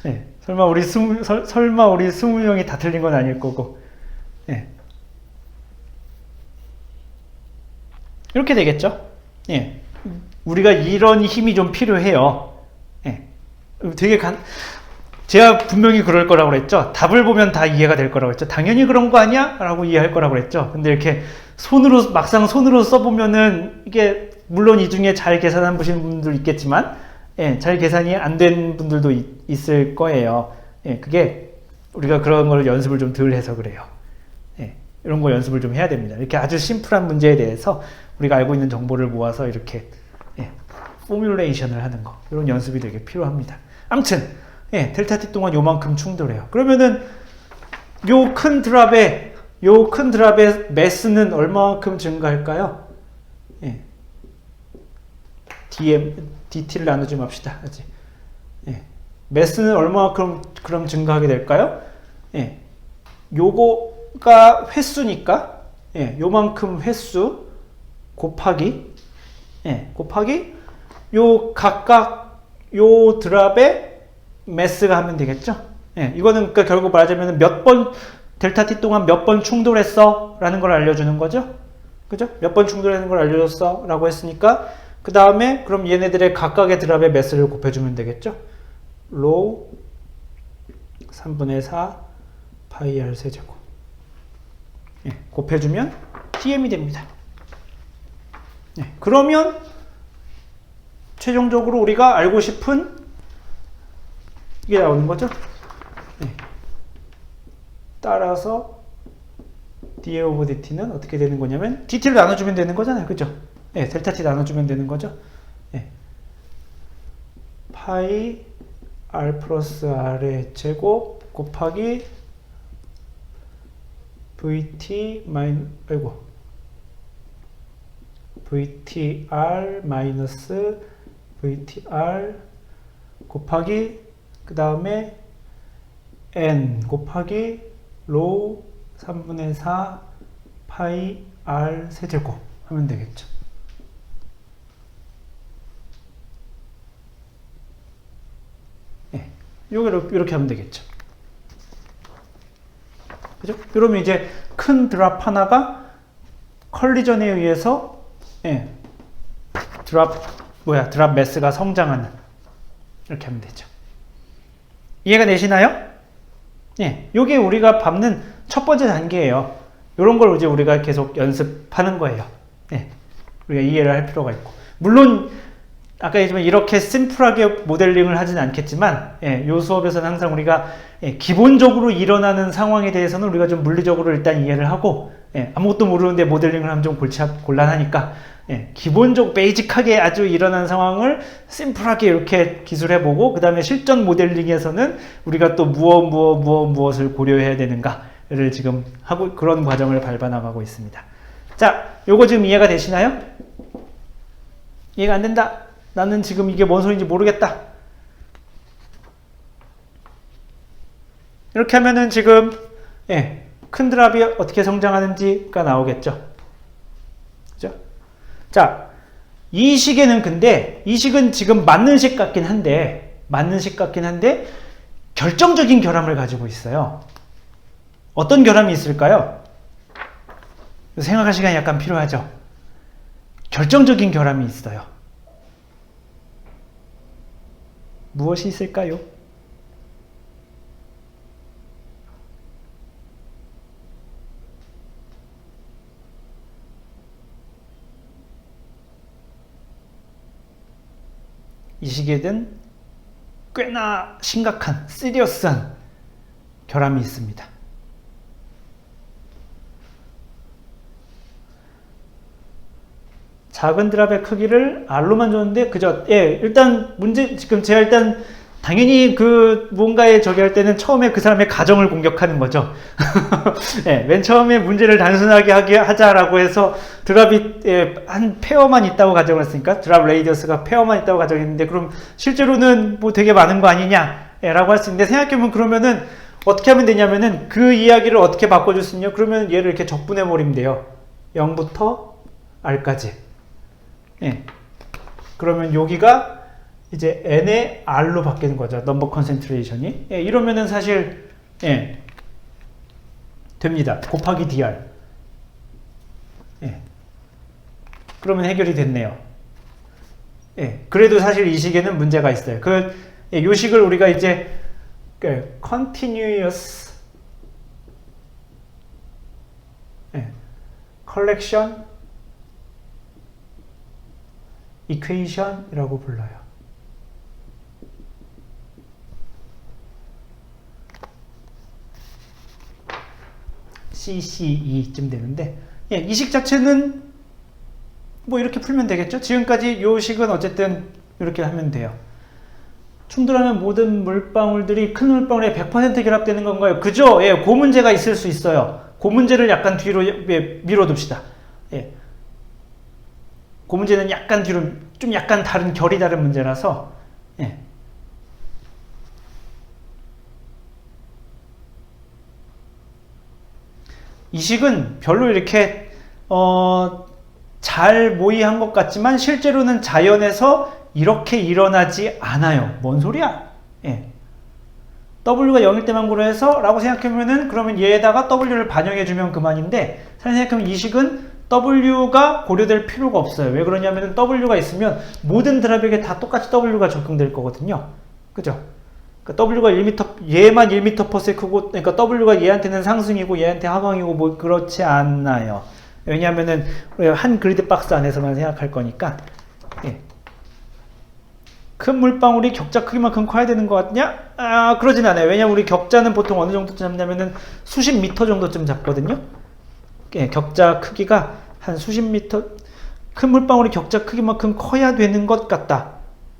네, 설마 우리 20명이 다 틀린 건 아닐 거고. 네. 이렇게 되겠죠? 예. 우리가 이런 힘이 좀 필요해요. 예. 제가 분명히 그럴 거라고 그랬죠? 답을 보면 다 이해가 될 거라고 했죠? 당연히 그런 거 아니야? 라고 이해할 거라고 그랬죠? 근데 이렇게 막상 손으로 써보면은 이게 물론 이 중에 잘 계산 보시는 분들 있겠지만 예, 잘 계산이 안 된 분들도 있을 거예요. 예, 그게 우리가 그런 걸 연습을 좀 덜 해서 그래요. 예, 이런 거 연습을 좀 해야 됩니다. 이렇게 아주 심플한 문제에 대해서 우리가 알고 있는 정보를 모아서 이렇게 예, 포뮬레이션을 하는 거, 이런 연습이 되게 필요합니다. 아무튼 예, 델타 t 동안 요만큼 충돌해요. 그러면은 요 큰 드랍의 매스는 얼마만큼 증가할까요? 예. dt를 나누지 맙시다. 예. 매스는 얼마만큼 그럼 증가하게 될까요? 예. 요거가 횟수니까 예, 요만큼 횟수 곱하기 요 각각 요 드랍의 매스가 하면 되겠죠? 예, 이거는 그러니까 결국 말하자면 델타 t 동안 몇 번 충돌했어? 라는 걸 알려주는 거죠? 그죠? 몇 번 충돌하는 걸 알려줬어? 라고 했으니까 그 다음에 그럼 얘네들의 각각의 드랍의 매스를 곱해주면 되겠죠? 로우 3분의 4 파이 r 세제곱 예, 곱해주면 PM이 됩니다. 네, 그러면 최종적으로 우리가 알고 싶은 이게 나오는 거죠. 네. 따라서 dA 오브 dt는 어떻게 되는 거냐면 dt를 나눠주면 되는 거잖아요. 그죠? 네, 델타 t 나눠주면 되는 거죠. 네. 파이 r 플러스 r의 제곱 곱하기 VTR 마이너스 VTR 곱하기 그 다음에 N 곱하기 로 3분의 4 파이 R 세제곱 하면 되겠죠. 네, 이렇게 하면 되겠죠. 그죠? 그러면 이제 큰 드랍 하나가 컬리전에 의해서 드랍 매스가 성장하는 이렇게 하면 되죠. 이해가 되시나요? 예, 요게 우리가 밟는 첫 번째 단계예요. 요런 걸 이제 우리가 계속 연습하는 거예요. 예, 우리가 이해를 할 필요가 있고. 물론 아까 얘기했지만 이렇게 심플하게 모델링을 하진 않겠지만 요 수업에서는 항상 우리가 기본적으로 일어나는 상황에 대해서는 우리가 좀 물리적으로 일단 이해를 하고 아무것도 모르는데 모델링을 하면 좀 곤란하니까 기본적 베이직하게 아주 일어나는 상황을 심플하게 이렇게 기술해보고 그 다음에 실전 모델링에서는 우리가 또 무엇을 고려해야 되는가를 지금 하고 그런 과정을 밟아 나가고 있습니다. 자, 요거 지금 이해가 되시나요? 이해가 안 된다. 나는 지금 이게 뭔 소리인지 모르겠다. 이렇게 하면은 지금 큰 드랍이 어떻게 성장하는지가 나오겠죠. 그죠? 자, 이 식에는 근데 이 식은 지금 맞는 식 같긴 한데 결정적인 결함을 가지고 있어요. 어떤 결함이 있을까요? 생각할 시간이 약간 필요하죠. 결정적인 결함이 있어요. 무엇이 있을까요? 이 시기에는 꽤나 심각한, 시리어스한 결함이 있습니다. 작은 드랍의 크기를 R로만 줬는데, 그죠? 일단 지금 제가 일단 당연히 뭔가에 저기 할 때는 처음에 그 사람의 가정을 공격하는 거죠. 맨 처음에 문제를 단순하게 하자라고 해서 드랍이 한 페어만 있다고 가정을 했으니까 드랍 레이디어스가 페어만 있다고 가정했는데 그럼 실제로는 뭐 되게 많은 거 아니냐라고 할 수 있는데 생각해보면 그러면은 어떻게 하면 되냐면은 그 이야기를 어떻게 바꿔줄 수 있냐? 그러면 얘를 이렇게 적분해 버리면 돼요. 0부터 R까지. 그러면 여기가 이제 n의 r로 바뀌는 거죠. 넘버 컨센트레이션이. 이러면은 사실 됩니다. 곱하기 dr. 그러면 해결이 됐네요. 그래도 사실 이 식에는 문제가 있어요. 요 식을 우리가 이제 continuous collection equation이라고 불러요. CCE쯤 되는데 이 식 자체는 뭐 이렇게 풀면 되겠죠. 지금까지 요 식은 어쨌든 이렇게 하면 돼요. 충돌하면 모든 물방울들이 큰 물방울에 100% 결합되는 건가요? 그죠? 그 문제가 있을 수 있어요. 그 문제를 약간 뒤로 밀어둡시다. 그 문제는 약간 뒤로 좀 약간 결이 다른 문제라서 이 식은 별로 이렇게 잘 모의한 것 같지만 실제로는 자연에서 이렇게 일어나지 않아요. 뭔 소리야? W가 0일 때만 고려해서 라고 생각하면은 그러면 얘에다가 W를 반영해주면 그만인데 사실 생각하면 이 식은 W가 고려될 필요가 없어요. 왜 그러냐면 W가 있으면 모든 드랍에게 다 똑같이 W가 적용될 거거든요. 그죠? 그러니까 W가 1m, 얘만 1m/s고, 그러니까 W가 얘한테는 상승이고 얘한테 하강이고 뭐 그렇지 않나요. 왜냐하면은 우리가 한 그리드 박스 안에서만 생각할 거니까. 예. 큰 물방울이 격자 크기만큼 커야 되는 것 같냐? 아, 그러진 않아요. 왜냐면 우리 격자는 보통 어느 정도쯤 잡냐면은 수십 미터 정도쯤 잡거든요. 예, 격자 크기가 한 수십 미터, 큰 물방울이 격자 크기만큼 커야 되는 것 같다.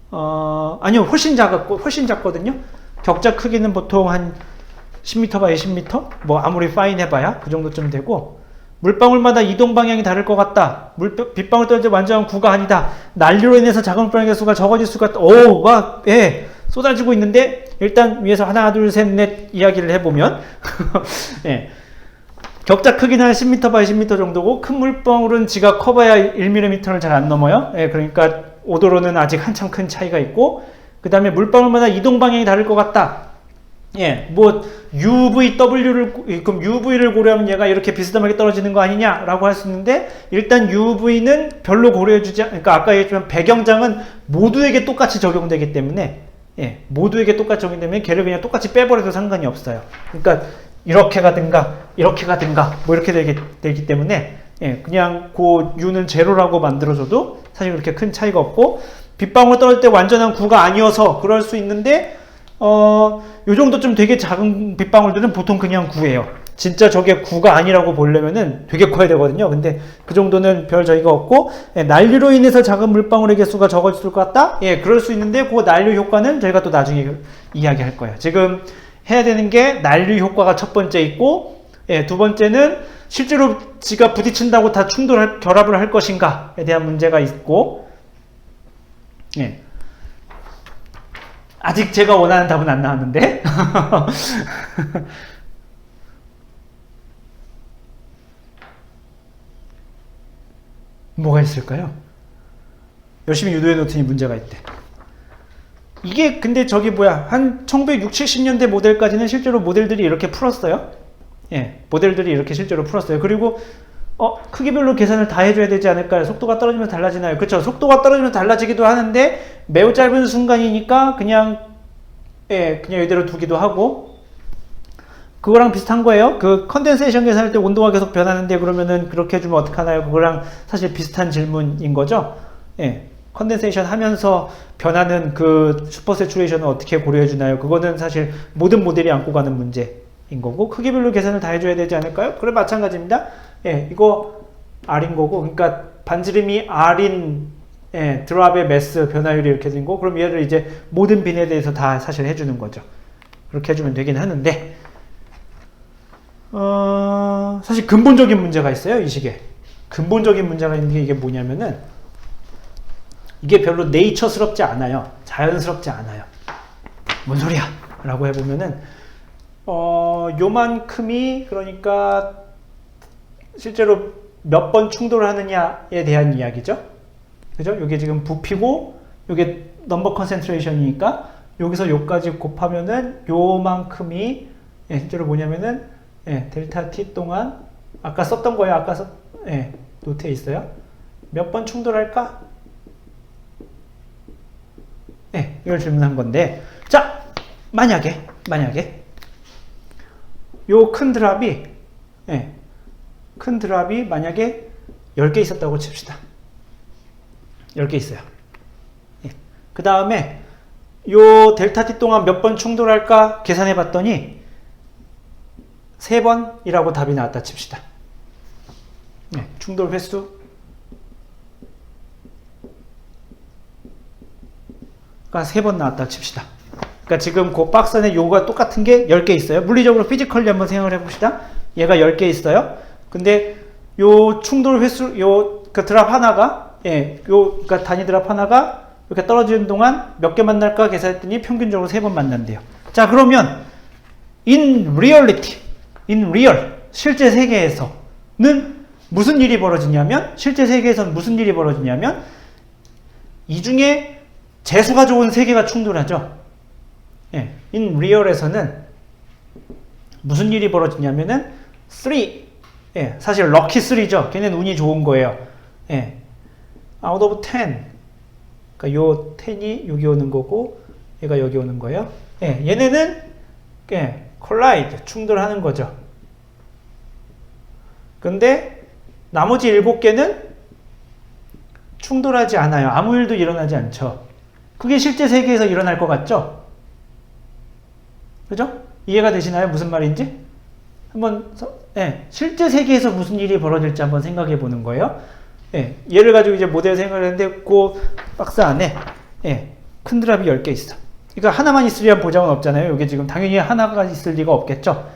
아니요, 훨씬 작거든요. 격자 크기는 보통 한 10m 바이 10m? 뭐 아무리 파인 해봐야 그 정도쯤 되고, 물방울마다 이동 방향이 다를 것 같다. 빗방울 떨어질 때 완전한 구가 아니다. 난리로 인해서 작은 물방울의 수가 적어질 수가 예, 쏟아지고 있는데, 일단 위에서 하나, 둘, 셋, 넷 이야기를 해보면, 예, 격자 크기는 한 10m 바이 10m 정도고, 큰 물방울은 지가 커봐야 1mm를 잘 안 넘어요. 예, 그러니까 오도로는 아직 한참 큰 차이가 있고, 그 다음에 물방울마다 이동 방향이 다를 것 같다. 예, 뭐 그럼 UV를 고려하면 얘가 이렇게 비스듬하게 떨어지는 거 아니냐라고 할 수 있는데, 일단 UV는 별로 그러니까 아까 얘기했지만 배경장은 모두에게 똑같이 적용되기 때문에, 예, 모두에게 똑같이 적용되면 걔를 그냥 똑같이 빼버려도 상관이 없어요. 그러니까 이렇게 가든가 뭐 이렇게 되기 때문에, 예, 그냥 그 U는 제로라고 만들어줘도 사실 그렇게 큰 차이가 없고, 빗방울 떨어질 때 완전한 구가 아니어서 그럴 수 있는데, 요 정도쯤 되게 작은 빗방울들은 보통 그냥 구예요. 진짜 저게 구가 아니라고 보려면은 되게 커야 되거든요. 근데 그 정도는 별 저희가 없고, 예, 난류로 인해서 작은 물방울의 개수가 적어질 것 같다? 예, 그럴 수 있는데, 그 난류 효과는 저희가 또 나중에 이야기할 거예요. 지금 해야 되는 게 난류 효과가 첫 번째 있고, 예, 두 번째는 실제로 지가 부딪힌다고 다 결합을 할 것인가에 대한 문제가 있고, 예. 아직 제가 원하는 답은 안 나왔는데. 뭐가 있을까요? 열심히 유도해 놓더니 문제가 있대. 이게 근데 한 1960, 70년대 모델까지는 실제로 모델들이 이렇게 풀었어요. 예, 모델들이 이렇게 실제로 풀었어요. 그리고 크기별로 계산을 다 해줘야 되지 않을까요? 속도가 떨어지면 달라지나요? 그렇죠. 속도가 떨어지면 달라지기도 하는데, 매우 짧은 순간이니까 그냥 이대로 두기도 하고, 그거랑 비슷한 거예요. 그 컨덴세이션 계산할 때 온도가 계속 변하는데, 그러면은 그렇게 해주면 어떡하나요? 그거랑 사실 비슷한 질문인 거죠. 예. 컨덴세이션 하면서 변하는 그 슈퍼 세츄레이션을 어떻게 고려해 주나요? 그거는 사실 모든 모델이 안고 가는 문제인 거고, 크기별로 계산을 다 해줘야 되지 않을까요? 그래, 마찬가지입니다. 예, 이거 R인 거고, 그러니까 반지름이 R인, 예, 드랍의 매스 변화율이 이렇게 된 거, 그럼 얘를 이제 모든 빈에 대해서 다 사실 해주는 거죠. 그렇게 해주면 되긴 하는데, 사실 근본적인 문제가 있어요, 이 식에. 근본적인 문제가 있는 게 이게 뭐냐면은, 이게 별로 네이처스럽지 않아요. 자연스럽지 않아요. 뭔 소리야? 라고 해보면은, 요만큼이, 그러니까, 실제로 몇 번 충돌하느냐에 대한 이야기죠. 그죠? 이게 지금 부피고, 이게 넘버 컨센트레이션이니까, 여기서 요까지 곱하면은, 요만큼이, 예, 실제로 뭐냐면은, 예, 델타 t 동안, 아까 썼던 거예요. 예, 노트에 있어요. 몇 번 충돌할까? 네, 이걸 질문한 건데, 자, 만약에 요 큰 드랍이, 예, 큰 드랍이 만약에 10개 있었다고 칩시다. 10개 있어요. 예. 그 다음에 요 델타 t 동안 몇 번 충돌할까 계산해 봤더니 3번이라고 답이 나왔다 칩시다. 예, 충돌 횟수 가 3번 나왔다 칩시다. 그러니까 지금 그 박스 안에 요가 똑같은 게 10개 있어요. 물리적으로 피지컬리 한번 생각을 해봅시다. 얘가 10개 있어요. 근데 요 충돌 횟수, 그 드랍 하나가, 예, 그러니까 단위 드랍 하나가 이렇게 떨어지는 동안 몇 개 만날까 계산했더니 평균적으로 3번 만난대요. 자, 그러면 in reality, 실제 세계에서는 무슨 일이 벌어지냐면, 이 중에 재수가 좋은 3개가 충돌하죠. 예, in real에서는 무슨 일이 벌어지냐면은 3, 예, 사실 lucky 3죠. 걔는 운이 좋은 거예요. 예, out of 10, 그러니까 요 10이 여기 오는 거고, 얘가 여기 오는 거예요. 예, 얘네는 collide, 충돌하는 거죠. 근데 나머지 7개는 충돌하지 않아요. 아무 일도 일어나지 않죠. 그게 실제 세계에서 일어날 것 같죠? 그죠? 이해가 되시나요? 무슨 말인지? 한번 실제 세계에서 무슨 일이 벌어질지 한번 생각해 보는 거예요. 얘를 가지고 이제 모델 생각을 했는데 그 박스 안에 큰 드랍이 10개 있어. 그러니까 하나만 있으리란 보장은 없잖아요. 이게 지금 당연히 하나가 있을 리가 없겠죠.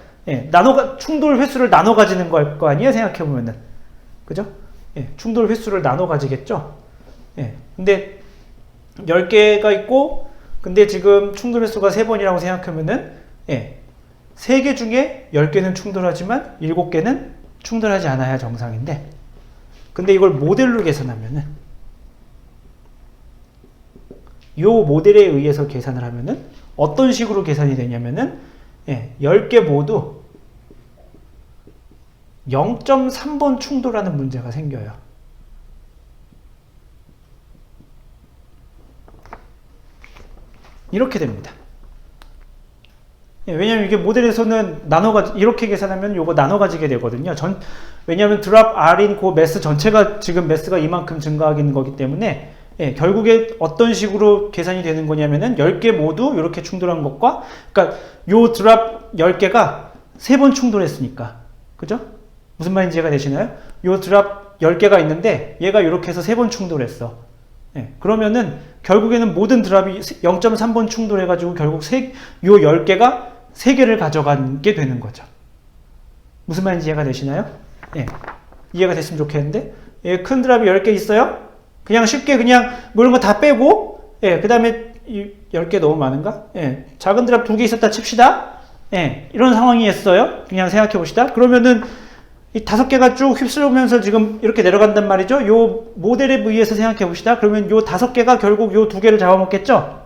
충돌 횟수를 나눠 가지는 걸 거 아니에요? 생각해 보면은. 그죠? 충돌 횟수를 나눠 가지겠죠. 근데 10개가 있고 근데 지금 충돌 횟수가 3번이라고 생각하면은 3개 중에 10개는 충돌하지만 7개는 충돌하지 않아야 정상인데 근데 이걸 모델로 계산하면은 이 모델에 의해서 계산을 하면은 어떤 식으로 계산이 되냐면은 10개 모두 0.3번 충돌하는 문제가 생겨요. 이렇게 됩니다. 왜냐면 이게 모델에서는 이렇게 계산하면 요거 나눠 가지게 되거든요. 왜냐면 드랍 R인 그 매스 전체가 지금 매스가 이만큼 증가하는 거기 때문에 결국에 어떤 식으로 계산이 되는 거냐면은 10개 모두 이렇게 충돌한 것과 그러니까 요 드랍 10개가 3번 충돌했으니까. 그죠? 무슨 말인지 이해가 되시나요? 요 드랍 10개가 있는데 얘가 이렇게 해서 3번 충돌했어. 그러면은 결국에는 모든 드랍이 0.3번 충돌해가지고 결국 요 10개가 3개를 가져가게 되는 거죠. 무슨 말인지 이해가 되시나요? 이해가 됐으면 좋겠는데 큰 드랍이 10개 있어요? 그냥 쉽게 그냥 뭐 이런 거 다 빼고 그 다음에 10개 너무 많은가? 작은 드랍 2개 있었다 칩시다. 이런 상황이었어요. 그냥 생각해 봅시다. 그러면은 이 5개가 쭉 휩쓸면서 지금 이렇게 내려간단 말이죠. 요 모델에 의해서 생각해 봅시다. 그러면 요 5개가 결국 요 2개를 잡아먹겠죠?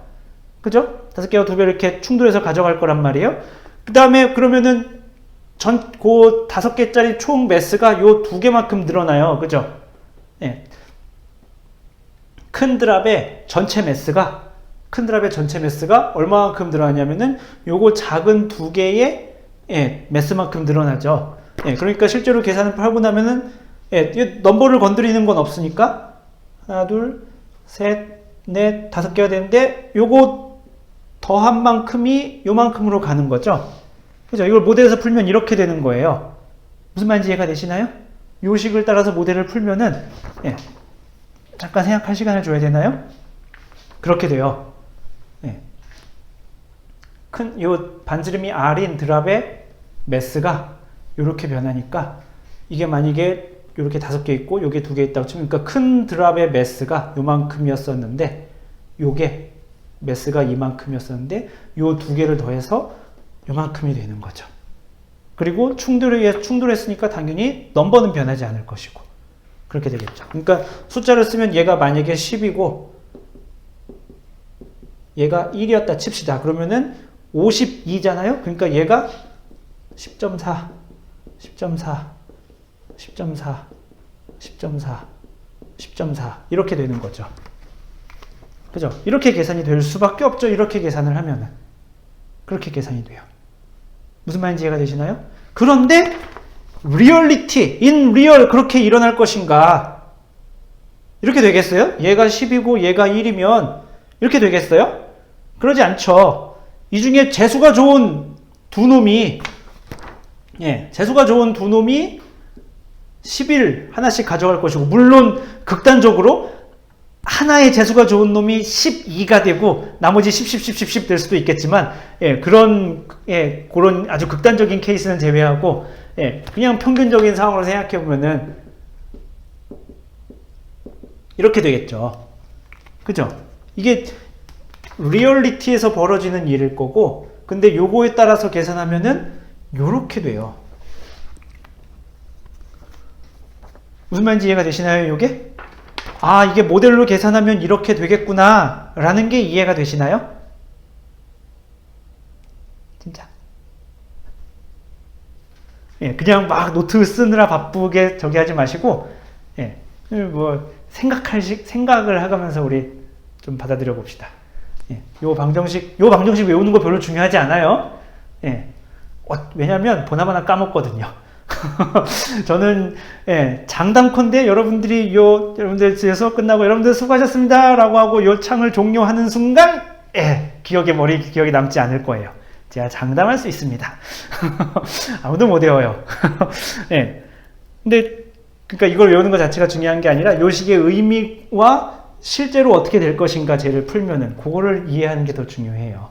그죠? 5개가 2개를 이렇게 충돌해서 가져갈 거란 말이에요. 그 다음에 그러면은 그 5개짜리 총 매스가 요 2개만큼 늘어나요. 그죠? 큰 드랍의 전체 매스가 얼마만큼 늘어나냐면은 요거 작은 2개의 매스만큼 늘어나죠. 그러니까 실제로 계산을 하고 나면은 넘버를 건드리는 건 없으니까 하나, 둘, 셋, 넷, 5개가 되는데 요거 더한 만큼이 요만큼으로 가는 거죠. 그죠? 이걸 모델에서 풀면 이렇게 되는 거예요. 무슨 말인지 이해가 되시나요? 요 식을 따라서 모델을 풀면은 잠깐 생각할 시간을 줘야 되나요? 그렇게 돼요. 요 반지름이 R인 드랍의 매스가 이렇게 변하니까 이게 만약에 이렇게 5개 있고 요게 2개 있다고 치면 그러니까 큰 드랍의 매스가 요만큼이었었는데 요게 매스가 이만큼이었었는데 요 2개를 더해서 요만큼이 되는 거죠. 그리고 충돌했으니까 당연히 넘버는 변하지 않을 것이고 그렇게 되겠죠. 그러니까 숫자를 쓰면 얘가 만약에 10이고 얘가 1이었다 칩시다. 그러면은 52잖아요. 그러니까 얘가 10.4, 10.4, 10.4, 10.4, 10.4 이렇게 되는 거죠. 그죠? 이렇게 계산이 될 수밖에 없죠. 이렇게 계산을 하면은. 그렇게 계산이 돼요. 무슨 말인지 이해가 되시나요? 그런데 리얼리티, in real 그렇게 일어날 것인가? 이렇게 되겠어요? 얘가 10이고 얘가 1이면 이렇게 되겠어요? 그러지 않죠. 이 중에 재수가 좋은 두 놈이 11 하나씩 가져갈 것이고 물론 극단적으로 하나의 재수가 좋은 놈이 12가 되고 나머지 10 될 수도 있겠지만 그런 아주 극단적인 케이스는 제외하고 그냥 평균적인 상황으로 생각해 보면은 이렇게 되겠죠. 그죠? 이게 리얼리티에서 벌어지는 일일 거고 근데 요거에 따라서 계산하면은 요렇게 돼요. 무슨 말인지 이해가 되시나요, 요게? 아, 이게 모델로 계산하면 이렇게 되겠구나 라는 게 이해가 되시나요? 진짜 그냥 막 노트 쓰느라 바쁘게 저기 하지 마시고 뭐 생각을 하면서 우리 좀 받아들여 봅시다. 요 방정식 외우는 거 별로 중요하지 않아요. 왜냐면 보나마나 까먹거든요. 저는 장담컨대 여러분들 수업 끝나고 여러분들 수고하셨습니다 라고 하고 요 창을 종료하는 순간 기억이 남지 않을 거예요. 제가 장담할 수 있습니다. 아무도 못 외워요. 근데 그러니까 이걸 외우는 것 자체가 중요한 게 아니라 요 식의 의미와 실제로 어떻게 될 것인가 쟤를 풀면은 그거를 이해하는 게 더 중요해요.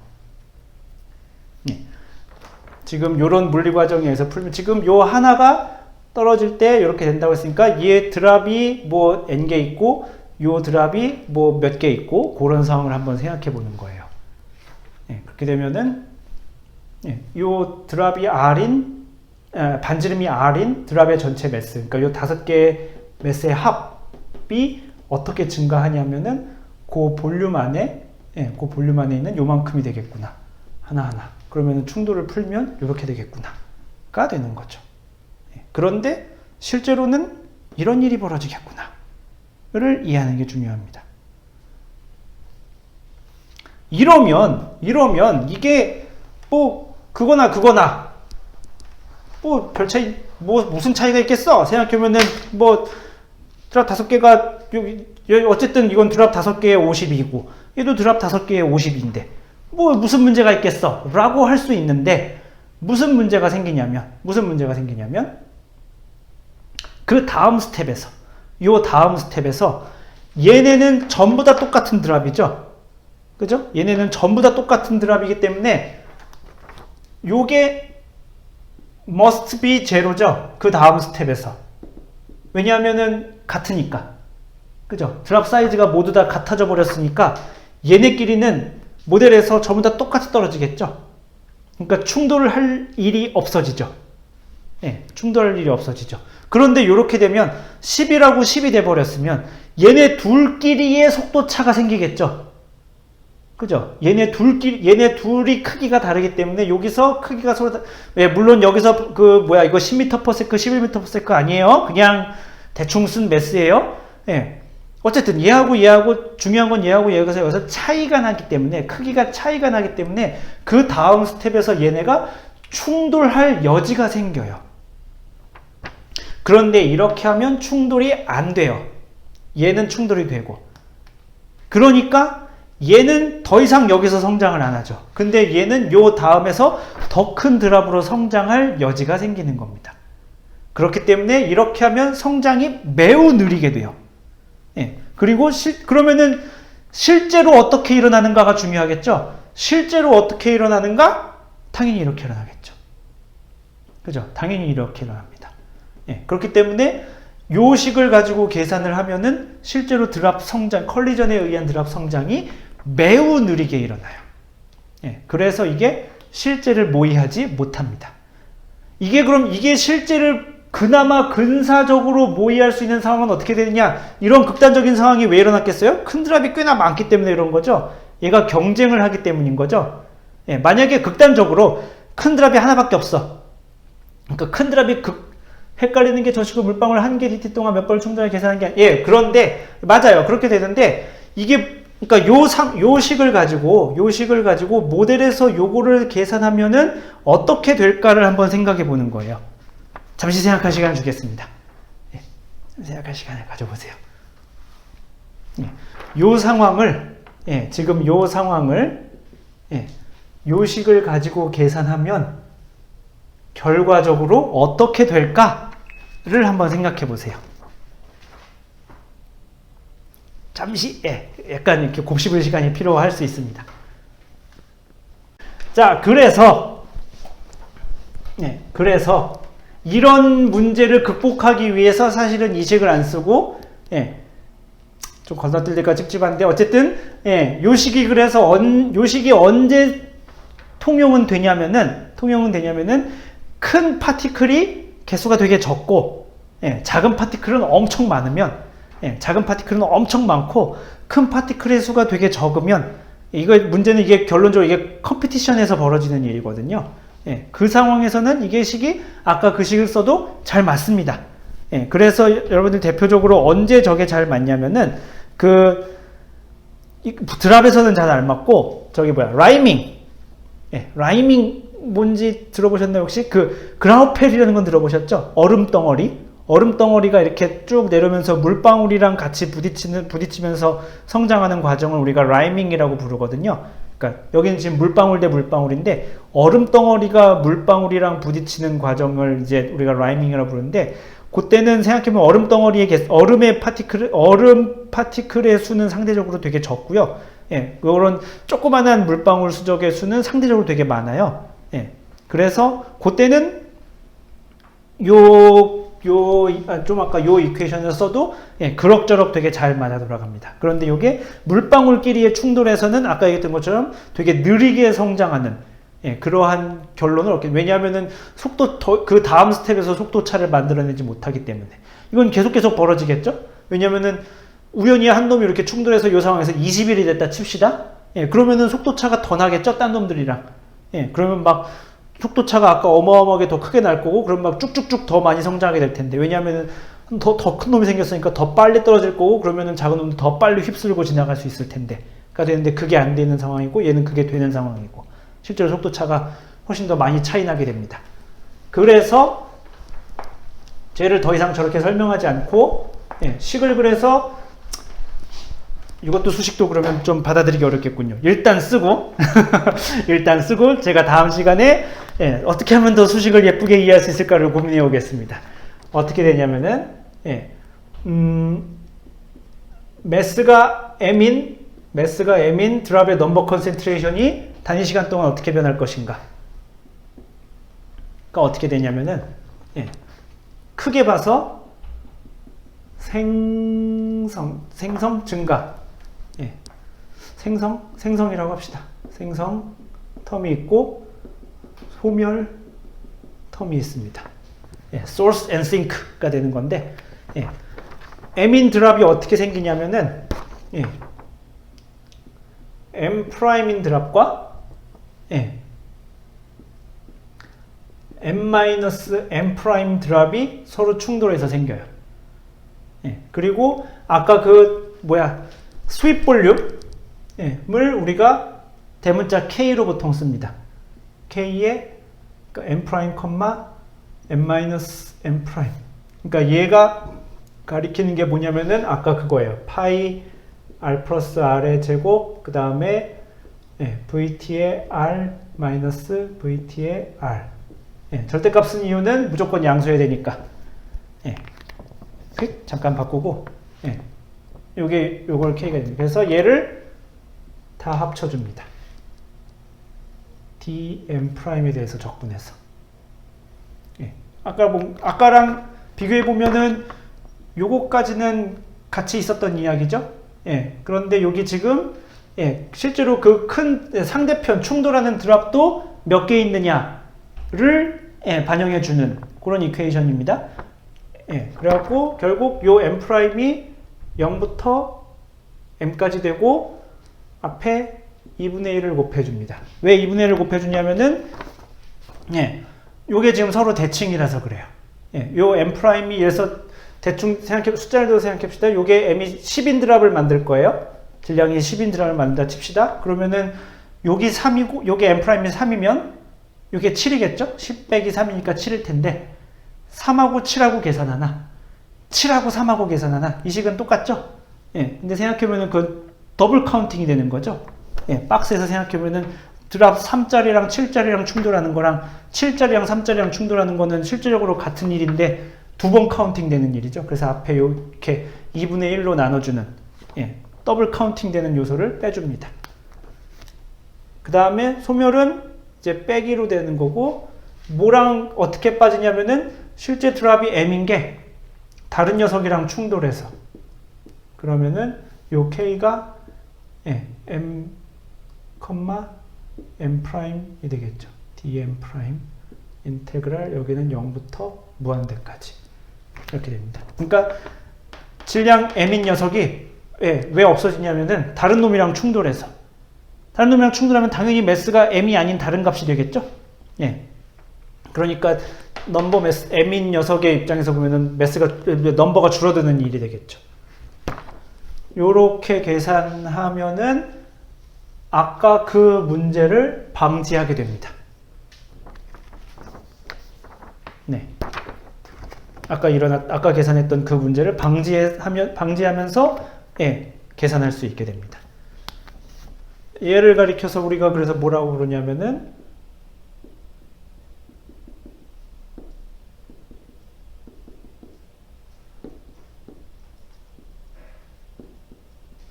지금 요런 물리 과정에서 풀면 지금 요 하나가 떨어질 때 이렇게 된다고 했으니까 얘 드랍이 뭐 n개 있고 요 드랍이 뭐 몇 개 있고 그런 상황을 한번 생각해 보는 거예요. 그렇게 되면은 요 드랍이 r인 반지름이 r인 드랍의 전체 매스, 그러니까 요 5개의 매스의 합이 어떻게 증가하냐면은 그 볼륨 안에 있는 요만큼이 되겠구나. 하나하나. 그러면 충돌을 풀면 이렇게 되겠구나가 되는 거죠. 그런데 실제로는 이런 일이 벌어지겠구나를 이해하는 게 중요합니다. 이러면 이게 뭐 그거나 뭐 별 차이 뭐 무슨 차이가 있겠어 생각해보면은 뭐 드랍 5개가 어쨌든 이건 드랍 5개에 50이고 얘도 드랍 5개에 50인데 뭐 무슨 문제가 있겠어 라고 할 수 있는데 무슨 문제가 생기냐면 그 다음 스텝에서 얘네는 전부 다 똑같은 드랍이죠. 그죠? 얘네는 전부 다 똑같은 드랍이기 때문에 요게 must be 제로죠. 그 다음 스텝에서. 왜냐하면은 같으니까. 그죠? 드랍 사이즈가 모두 다 같아져 버렸으니까 얘네끼리는 모델에서 전부 다 똑같이 떨어지겠죠. 그러니까 충돌을 할 일이 없어지죠. 충돌할 일이 없어지죠. 그런데 이렇게 되면 10이라고 10이 돼버렸으면 얘네 둘끼리의 속도차가 생기겠죠. 그죠? 얘네 둘이 크기가 다르기 때문에 여기서 크기가 서로 물론 여기서 이거 10m/s, 11m/s 아니에요. 그냥 대충 쓴 매스예요. 어쨌든 얘하고 중요한 건 얘하고 여기서 차이가 나기 때문에 크기가 차이가 나기 때문에 그 다음 스텝에서 얘네가 충돌할 여지가 생겨요. 그런데 이렇게 하면 충돌이 안 돼요. 얘는 충돌이 되고. 그러니까 얘는 더 이상 여기서 성장을 안 하죠. 근데 얘는 요 다음에서 더 큰 드랍으로 성장할 여지가 생기는 겁니다. 그렇기 때문에 이렇게 하면 성장이 매우 느리게 돼요. 그리고 그러면은 실제로 어떻게 일어나는가가 중요하겠죠. 실제로 어떻게 일어나는가? 당연히 이렇게 일어나겠죠. 그죠? 당연히 이렇게 일어납니다. 그렇기 때문에 요 식을 가지고 계산을 하면은 실제로 드랍 성장, 컬리전에 의한 드랍 성장이 매우 느리게 일어나요. 그래서 이게 실제를 모의하지 못합니다. 이게 실제를 그나마 근사적으로 모의할 수 있는 상황은 어떻게 되느냐? 이런 극단적인 상황이 왜 일어났겠어요? 큰 드랍이 꽤나 많기 때문에 이런 거죠. 얘가 경쟁을 하기 때문인 거죠. 만약에 극단적으로 큰 드랍이 하나밖에 없어. 그러니까 큰 드랍이 헷갈리는 게 저 식으로 물방울 한 개 DT 동안 몇 번을 충전을 계산한 게 그런데 맞아요. 그렇게 되는데 이게 그러니까 요 식을 가지고 모델에서 요거를 계산하면은 어떻게 될까를 한번 생각해 보는 거예요. 잠시 생각할 시간을 주겠습니다. 생각할 시간을 가져보세요. 요 상황을 지금 요 상황을 요 식을 가지고 계산하면 결과적으로 어떻게 될까를 한번 생각해 보세요. 잠시 약간 이렇게 곱씹을 시간이 필요할 수 있습니다. 자, 그래서 이런 문제를 극복하기 위해서 사실은 이 식을 안 쓰고 좀 건너뛸 때가 찝찝한데 어쨌든 요 식이 그래서 요 식이 언제 통용은 되냐면은 큰 파티클이 개수가 되게 적고 작은 파티클은 엄청 많으면 작은 파티클은 엄청 많고 큰 파티클의 수가 되게 적으면 문제는 이게 결론적으로 이게 컴피티션에서 벌어지는 일이거든요. 그 상황에서는 이게 식이 아까 그 식을 써도 잘 맞습니다. 그래서 여러분들 대표적으로 언제 저게 잘 맞냐면은 드랍에서는 잘 안 맞고 라이밍 뭔지 들어보셨나요? 혹시 그 그라우펠이라는 건 들어보셨죠? 얼음 덩어리. 얼음 덩어리가 이렇게 쭉 내려오면서 물방울이랑 같이 부딪히면서 성장하는 과정을 우리가 라이밍이라고 부르거든요. 그러니까 여기는 지금 물방울 대 물방울인데 얼음 덩어리가 물방울이랑 부딪히는 과정을 이제 우리가 라이밍이라고 부르는데 그때는 생각해보면 얼음 파티클의 수는 상대적으로 되게 적고요. 예, 이런 조그만한 물방울 수적의 수는 상대적으로 되게 많아요. 예, 그래서 그때는 좀 아까 요 이퀘이션을 써도 예, 그럭저럭 되게 잘 맞아 돌아갑니다. 그런데 이게 물방울끼리의 충돌에서는 아까 얘기했던 것처럼 되게 느리게 성장하는 예, 그러한 결론을 얻게. 왜냐하면은 그 다음 스텝에서 속도 차를 만들어내지 못하기 때문에 이건 계속 벌어지겠죠. 왜냐하면은 우연히 한 놈이 이렇게 충돌해서 이 상황에서 20일이 됐다 칩시다. 예, 그러면은 속도 차가 더 나겠죠, 딴 놈들이랑. 예, 그러면 막 속도차가 아까 어마어마하게 더 크게 날 거고, 그럼 막 쭉쭉쭉 더 많이 성장하게 될 텐데, 왜냐하면 더 큰 놈이 생겼으니까 더 빨리 떨어질 거고, 그러면은 작은 놈도 더 빨리 휩쓸고 지나갈 수 있을 텐데, 가 되는데 그게 안 되는 상황이고, 얘는 그게 되는 상황이고, 실제로 속도차가 훨씬 더 많이 차이 나게 됩니다. 그래서 쟤를 더 이상 저렇게 설명하지 않고, 예, 식을 그래서 이것도 수식도 그러면 좀 받아들이기 어렵겠군요. 일단 쓰고 제가 다음 시간에 예, 어떻게 하면 더 수식을 예쁘게 이해할 수 있을까를 고민해 오겠습니다. 어떻게 되냐면은 예, 매스가 M인 드랍의 넘버 컨센트레이션이 단위 시간 동안 어떻게 변할 것인가. 그러니까 어떻게 되냐면은 예, 크게 봐서 생성 증가. 예. 생성이라고 합시다. 생성 텀이 있고 소멸 텀이 있습니다. 예, source and sink가 되는 건데 예, M인 드랍이 어떻게 생기냐면은 예, M'인 드랍과 예, M-M' 드랍이 서로 충돌해서 생겨요. 예, 그리고 아까 스윕 볼륨을 우리가 대문자 K로 보통 씁니다. K에 M', M-M'. 그러니까 얘가 가리키는 게 뭐냐면은 아까 그거예요. 파이 R 플러스 R의 제곱 그 다음에 VT의 R 마이너스 VT의 R. 절대값 쓴 이유는 무조건 양수해야 되니까. 잠깐 바꾸고 요걸 K가 됩니다. 그래서 얘를 다 합쳐줍니다. Dm'에 대해서 적분해서. 아까랑 비교해보면은 요거까지는 같이 있었던 이야기죠. 그런데 여기 지금 실제로 그 큰 상대편 충돌하는 드랍도 몇 개 있느냐를 반영해주는 그런 이퀘이션입니다. 그래갖고 결국 요 M'이 0부터 M까지 되고 앞에 2분의 1을 곱해줍니다. 왜 2분의 1을 곱해주냐면은 요게 지금 서로 대칭이라서 그래요. 요 M'이 그래서 대충 숫자를 들어 생각해봅시다. 요게 M이 10인 드랍을 만들 거예요. 질량이 10인 드랍을 만든다 칩시다. 그러면은 여기 3이고 요게 M'이 3이면 요게 7이겠죠? 10 빼기 3이니까 7일 텐데 3하고 7하고 계산하나 7하고 3하고 계산하나 이 식은 똑같죠? 근데 생각해보면 그 더블 카운팅이 되는 거죠. 박스에서 생각해보면은 드랍 3짜리랑 7짜리랑 충돌하는 거랑 7짜리랑 3짜리랑 충돌하는 거는 실질적으로 같은 일인데 두 번 카운팅 되는 일이죠. 그래서 앞에 이렇게 2분의 1로 나눠주는 더블 카운팅 되는 요소를 빼줍니다. 그 다음에 소멸은 이제 빼기로 되는 거고 뭐랑 어떻게 빠지냐면은 실제 드랍이 M인 게 다른 녀석이랑 충돌해서 그러면은 요 K가 M, M''이 되겠죠. Dm' 인테그랄 여기는 0부터 무한대까지 이렇게 됩니다. 그러니까 질량 M인 녀석이 왜 없어지냐면은 다른 놈이랑 충돌해서 다른 놈이랑 충돌하면 당연히 매스가 M이 아닌 다른 값이 되겠죠. 그러니까 넘버 매스 M인 녀석의 입장에서 보면은 넘버가 줄어드는 일이 되겠죠. 요렇게 계산하면은 아까 그 문제를 방지하게 됩니다. 네. 아까 계산했던 그 문제를 방지하면서 예, 계산할 수 있게 됩니다. 얘를 가리켜서 우리가 그래서 뭐라고 그러냐면은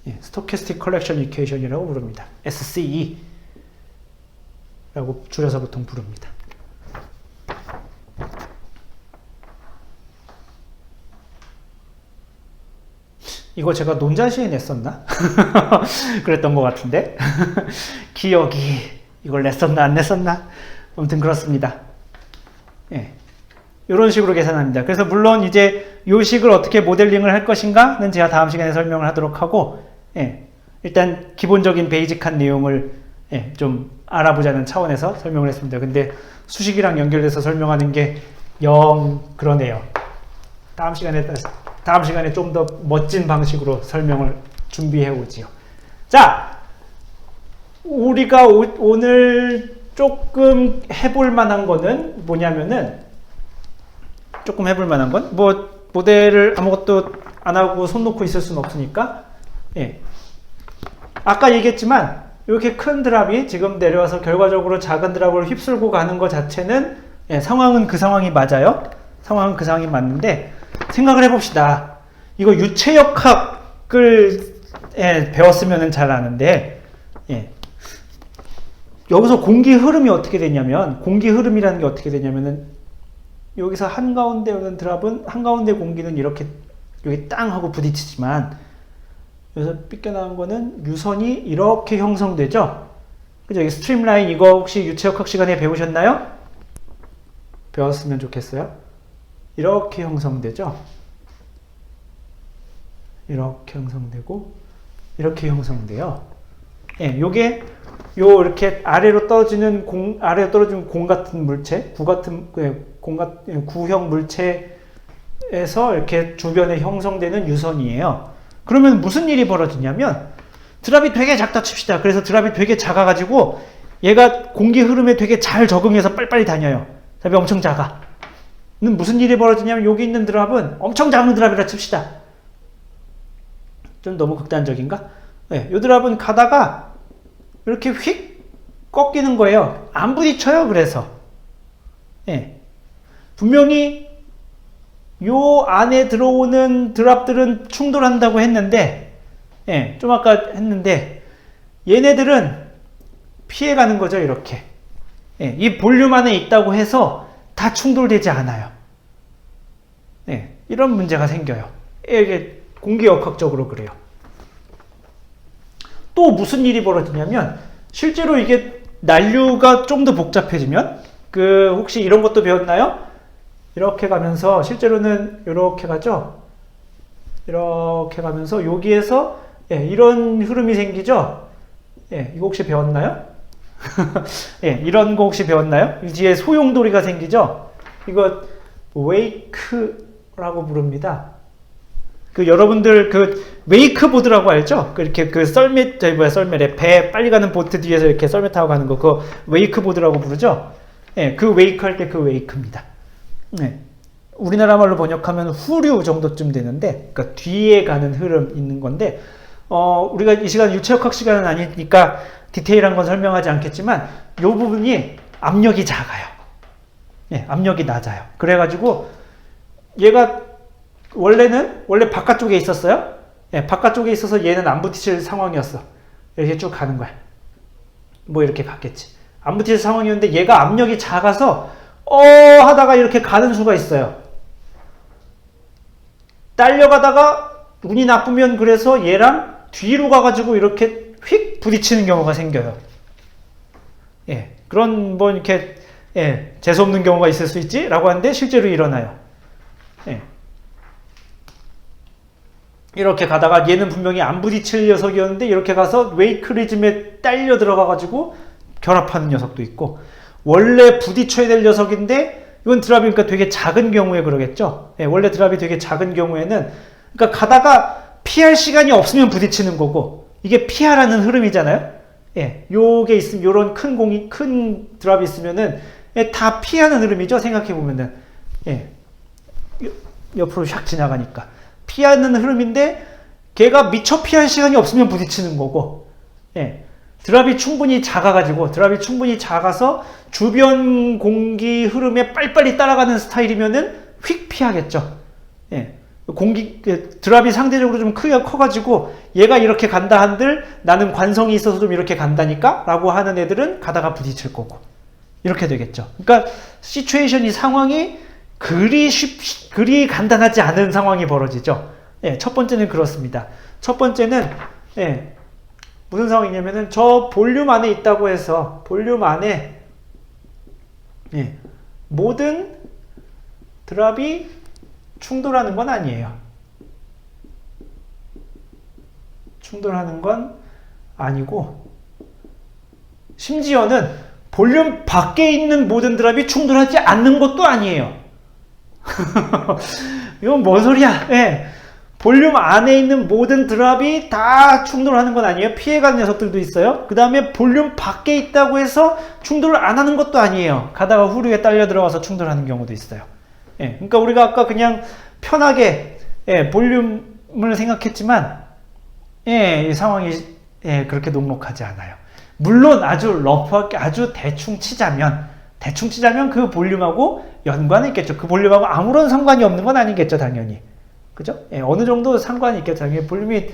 예, Stochastic Collection Equation이라고 부릅니다. SCE 라고 줄여서 보통 부릅니다. 이거 제가 논자시에 냈었나? 그랬던 것 같은데 기억이 이걸 냈었나 안 냈었나? 아무튼 그렇습니다. 예, 이런 식으로 계산합니다. 그래서 물론 이제 이 식을 어떻게 모델링을 할 것인가는 제가 다음 시간에 설명을 하도록 하고, 예, 일단 기본적인 베이직한 내용을 예, 좀 알아보자는 차원에서 설명을 했습니다. 근데 수식이랑 연결돼서 설명하는 게 영 그러네요. 다음 시간에 좀 더 멋진 방식으로 설명을 준비해 오지요. 자, 우리가 오늘 조금 해볼 만한 거는 뭐냐면은, 조금 해볼 만한 건, 뭐, 모델을 아무것도 안 하고 손 놓고 있을 수는 없으니까, 예. 아까 얘기했지만, 이렇게 큰 드랍이 지금 내려와서 결과적으로 작은 드랍을 휩쓸고 가는 것 자체는, 예, 상황은 그 상황이 맞아요. 상황은 그 상황이 맞는데, 생각을 해봅시다. 이거 유체역학을 예, 배웠으면 잘 아는데, 예. 여기서 공기 흐름이 어떻게 되냐면, 공기 흐름이라는 게 어떻게 되냐면은, 여기서 한가운데 오는 드랍은, 한가운데 공기는 이렇게, 여기 땅 하고 부딪히지만, 여기서 삐껴나온 거는 유선이 이렇게 형성되죠? 그죠? 여기 스트림라인 이거 혹시 유체역학 시간에 배우셨나요? 배웠으면 좋겠어요. 이렇게 형성되죠? 이렇게 형성되고, 이렇게 형성돼요. 예, 요게, 이렇게 아래로 떨어지는 공 같은 물체, 구형 물체에서 이렇게 주변에 형성되는 유선이에요. 그러면 무슨 일이 벌어지냐면, 드랍이 되게 작다 칩시다. 그래서 드랍이 되게 작아가지고, 얘가 공기 흐름에 되게 잘 적응해서 빨리빨리 다녀요. 드랍이 엄청 작아. 무슨 일이 벌어지냐면, 여기 있는 드랍은 엄청 작은 드랍이라 칩시다. 좀 너무 극단적인가? 네, 이 드랍은 가다가 이렇게 휙 꺾이는 거예요. 안 부딪혀요, 그래서. 네. 분명히 요 안에 들어오는 드랍들은 충돌한다고 했는데, 예, 좀 아까 했는데, 얘네들은 피해가는 거죠, 이렇게. 예, 이 볼륨 안에 있다고 해서 다 충돌되지 않아요. 예, 이런 문제가 생겨요. 이게 공기역학적으로 그래요. 또 무슨 일이 벌어지냐면, 실제로 이게 난류가 좀 더 복잡해지면, 혹시 이런 것도 배웠나요? 이렇게 가면서, 실제로는 이렇게 가죠? 이렇게 가면서, 여기에서, 예, 이런 흐름이 생기죠? 예, 이거 혹시 배웠나요? 예, 이런 거 혹시 배웠나요? 이 뒤에 소용돌이가 생기죠? 이거, 웨이크라고 부릅니다. 여러분들, 웨이크보드라고 알죠? 이렇게 썰매래, 배 빨리 가는 보트 뒤에서 이렇게 썰매 타고 가는 거, 그거 웨이크보드라고 부르죠? 예, 그 웨이크 할 때 그 웨이크입니다. 네. 우리나라 말로 번역하면 후류 정도쯤 되는데, 그러니까 뒤에 가는 흐름 있는 건데, 우리가 이 시간 유체역학 시간은 아니니까 디테일한 건 설명하지 않겠지만, 이 부분이 압력이 작아요. 예, 압력이 낮아요. 그래가지고, 얘가 원래 바깥쪽에 있었어요. 예, 바깥쪽에 있어서 얘는 안 부딪힐 상황이었어. 이렇게 쭉 가는 거야. 뭐 이렇게 갔겠지. 안 부딪힐 상황이었는데 얘가 압력이 작아서 하다가 이렇게 가는 수가 있어요. 딸려가다가 운이 나쁘면 그래서 얘랑 뒤로 가가지고 이렇게 휙 부딪히는 경우가 생겨요. 예, 그런 뭐 이렇게 예, 재수없는 경우가 있을 수 있지? 라고 하는데 실제로 일어나요. 예. 이렇게 가다가 얘는 분명히 안 부딪힐 녀석이었는데 이렇게 가서 웨이크 리즘에 딸려 들어가가지고 결합하는 녀석도 있고, 원래 부딪혀야 될 녀석인데 이건 드랍이니까 되게 작은 경우에 그러겠죠. 예, 원래 드랍이 되게 작은 경우에는, 그러니까 가다가 피할 시간이 없으면 부딪히는 거고, 이게 피하라는 흐름이잖아요. 예, 요게 있으면, 요런 큰 드랍이 있으면은 예, 다 피하는 흐름이죠. 생각해 보면은 예. 옆으로 샥 지나가니까. 피하는 흐름인데 걔가 미처 피할 시간이 없으면 부딪히는 거고, 예. 드랍이 충분히 작아서 주변 공기 흐름에 빨리빨리 따라가는 스타일이면은 휙 피하겠죠. 예. 드랍이 상대적으로 좀 크기가 커가지고 얘가 이렇게 간다 한들 나는 관성이 있어서 좀 이렇게 간다니까? 라고 하는 애들은 가다가 부딪힐 거고. 이렇게 되겠죠. 그러니까 시츄에이션이 상황이 그리 간단하지 않은 상황이 벌어지죠. 예, 첫 번째는 그렇습니다. 첫 번째는 예, 무슨 상황이냐면은 저 볼륨 안에 있다고 해서 볼륨 안에 예, 모든 드랍이 충돌하는 건 아니에요. 충돌하는 건 아니고 심지어는 볼륨 밖에 있는 모든 드랍이 충돌하지 않는 것도 아니에요. 이건 뭔 소리야? 예. 볼륨 안에 있는 모든 드랍이 다 충돌하는 건 아니에요. 피해가는 녀석들도 있어요. 그 다음에 볼륨 밖에 있다고 해서 충돌을 안 하는 것도 아니에요. 가다가 후루에 딸려 들어가서 충돌하는 경우도 있어요. 예. 그러니까 우리가 아까 그냥 편하게 예, 볼륨을 생각했지만 예, 이 상황이 예, 그렇게 녹록하지 않아요. 물론 아주 러프하게 아주 대충 치자면 그 볼륨하고 연관이 있겠죠. 그 볼륨하고 아무런 상관이 없는 건 아니겠죠, 당연히. 그죠? 예, 어느 정도 상관이 있겠죠. 당연히 볼륨이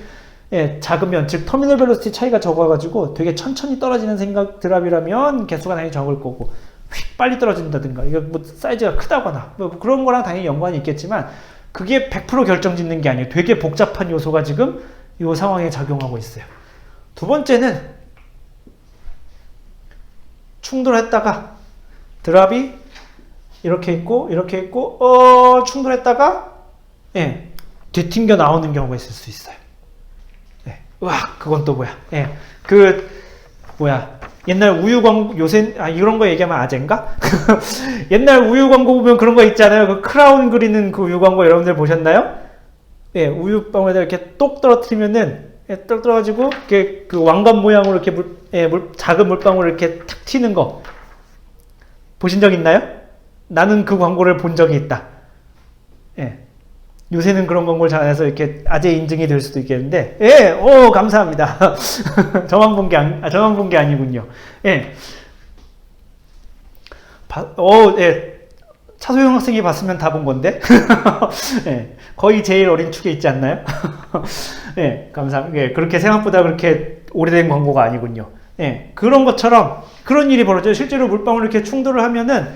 예, 작으면, 즉 터미널 벨로시티 차이가 적어가지고 되게 천천히 떨어지는 생각 드랍이라면 개수가 당연히 적을 거고, 휙 빨리 떨어진다든가, 이거 뭐 사이즈가 크다거나 뭐 그런 거랑 당연히 연관이 있겠지만 그게 100% 결정짓는 게 아니에요. 되게 복잡한 요소가 지금 이 상황에 작용하고 있어요. 두 번째는 충돌했다가 드랍이 이렇게 있고 충돌했다가 예, 뒤튕겨 나오는 경우가 있을 수 있어요. 예, 그건 또 뭐야? 예, 옛날 우유 광고 요새 이런 거 얘기하면 아재인가? 옛날 우유 광고 보면 그런 거 있잖아요. 그 크라운 그리는 그 우유 광고 여러분들 보셨나요? 예, 우유 방울에다 이렇게 똑 떨어뜨리면은 예, 똑 떨어지고 그 왕관 모양으로 이렇게 작은 물방울을 이렇게 탁 튀는 거 보신 적 있나요? 나는 그 광고를 본 적이 있다. 예. 요새는 그런 광고를 잘 안 해서 이렇게 아재 인증이 될 수도 있겠는데, 예, 감사합니다. 저만 본 게 아니군요. 예. 예. 차소영 학생이 봤으면 다 본 건데, 예. 거의 제일 어린 축에 있지 않나요? 예, 감사합니다. 예, 그렇게 생각보다 그렇게 오래된 광고가 아니군요. 예, 그런 것처럼, 그런 일이 벌어져요. 실제로 물방울 이렇게 충돌을 하면은,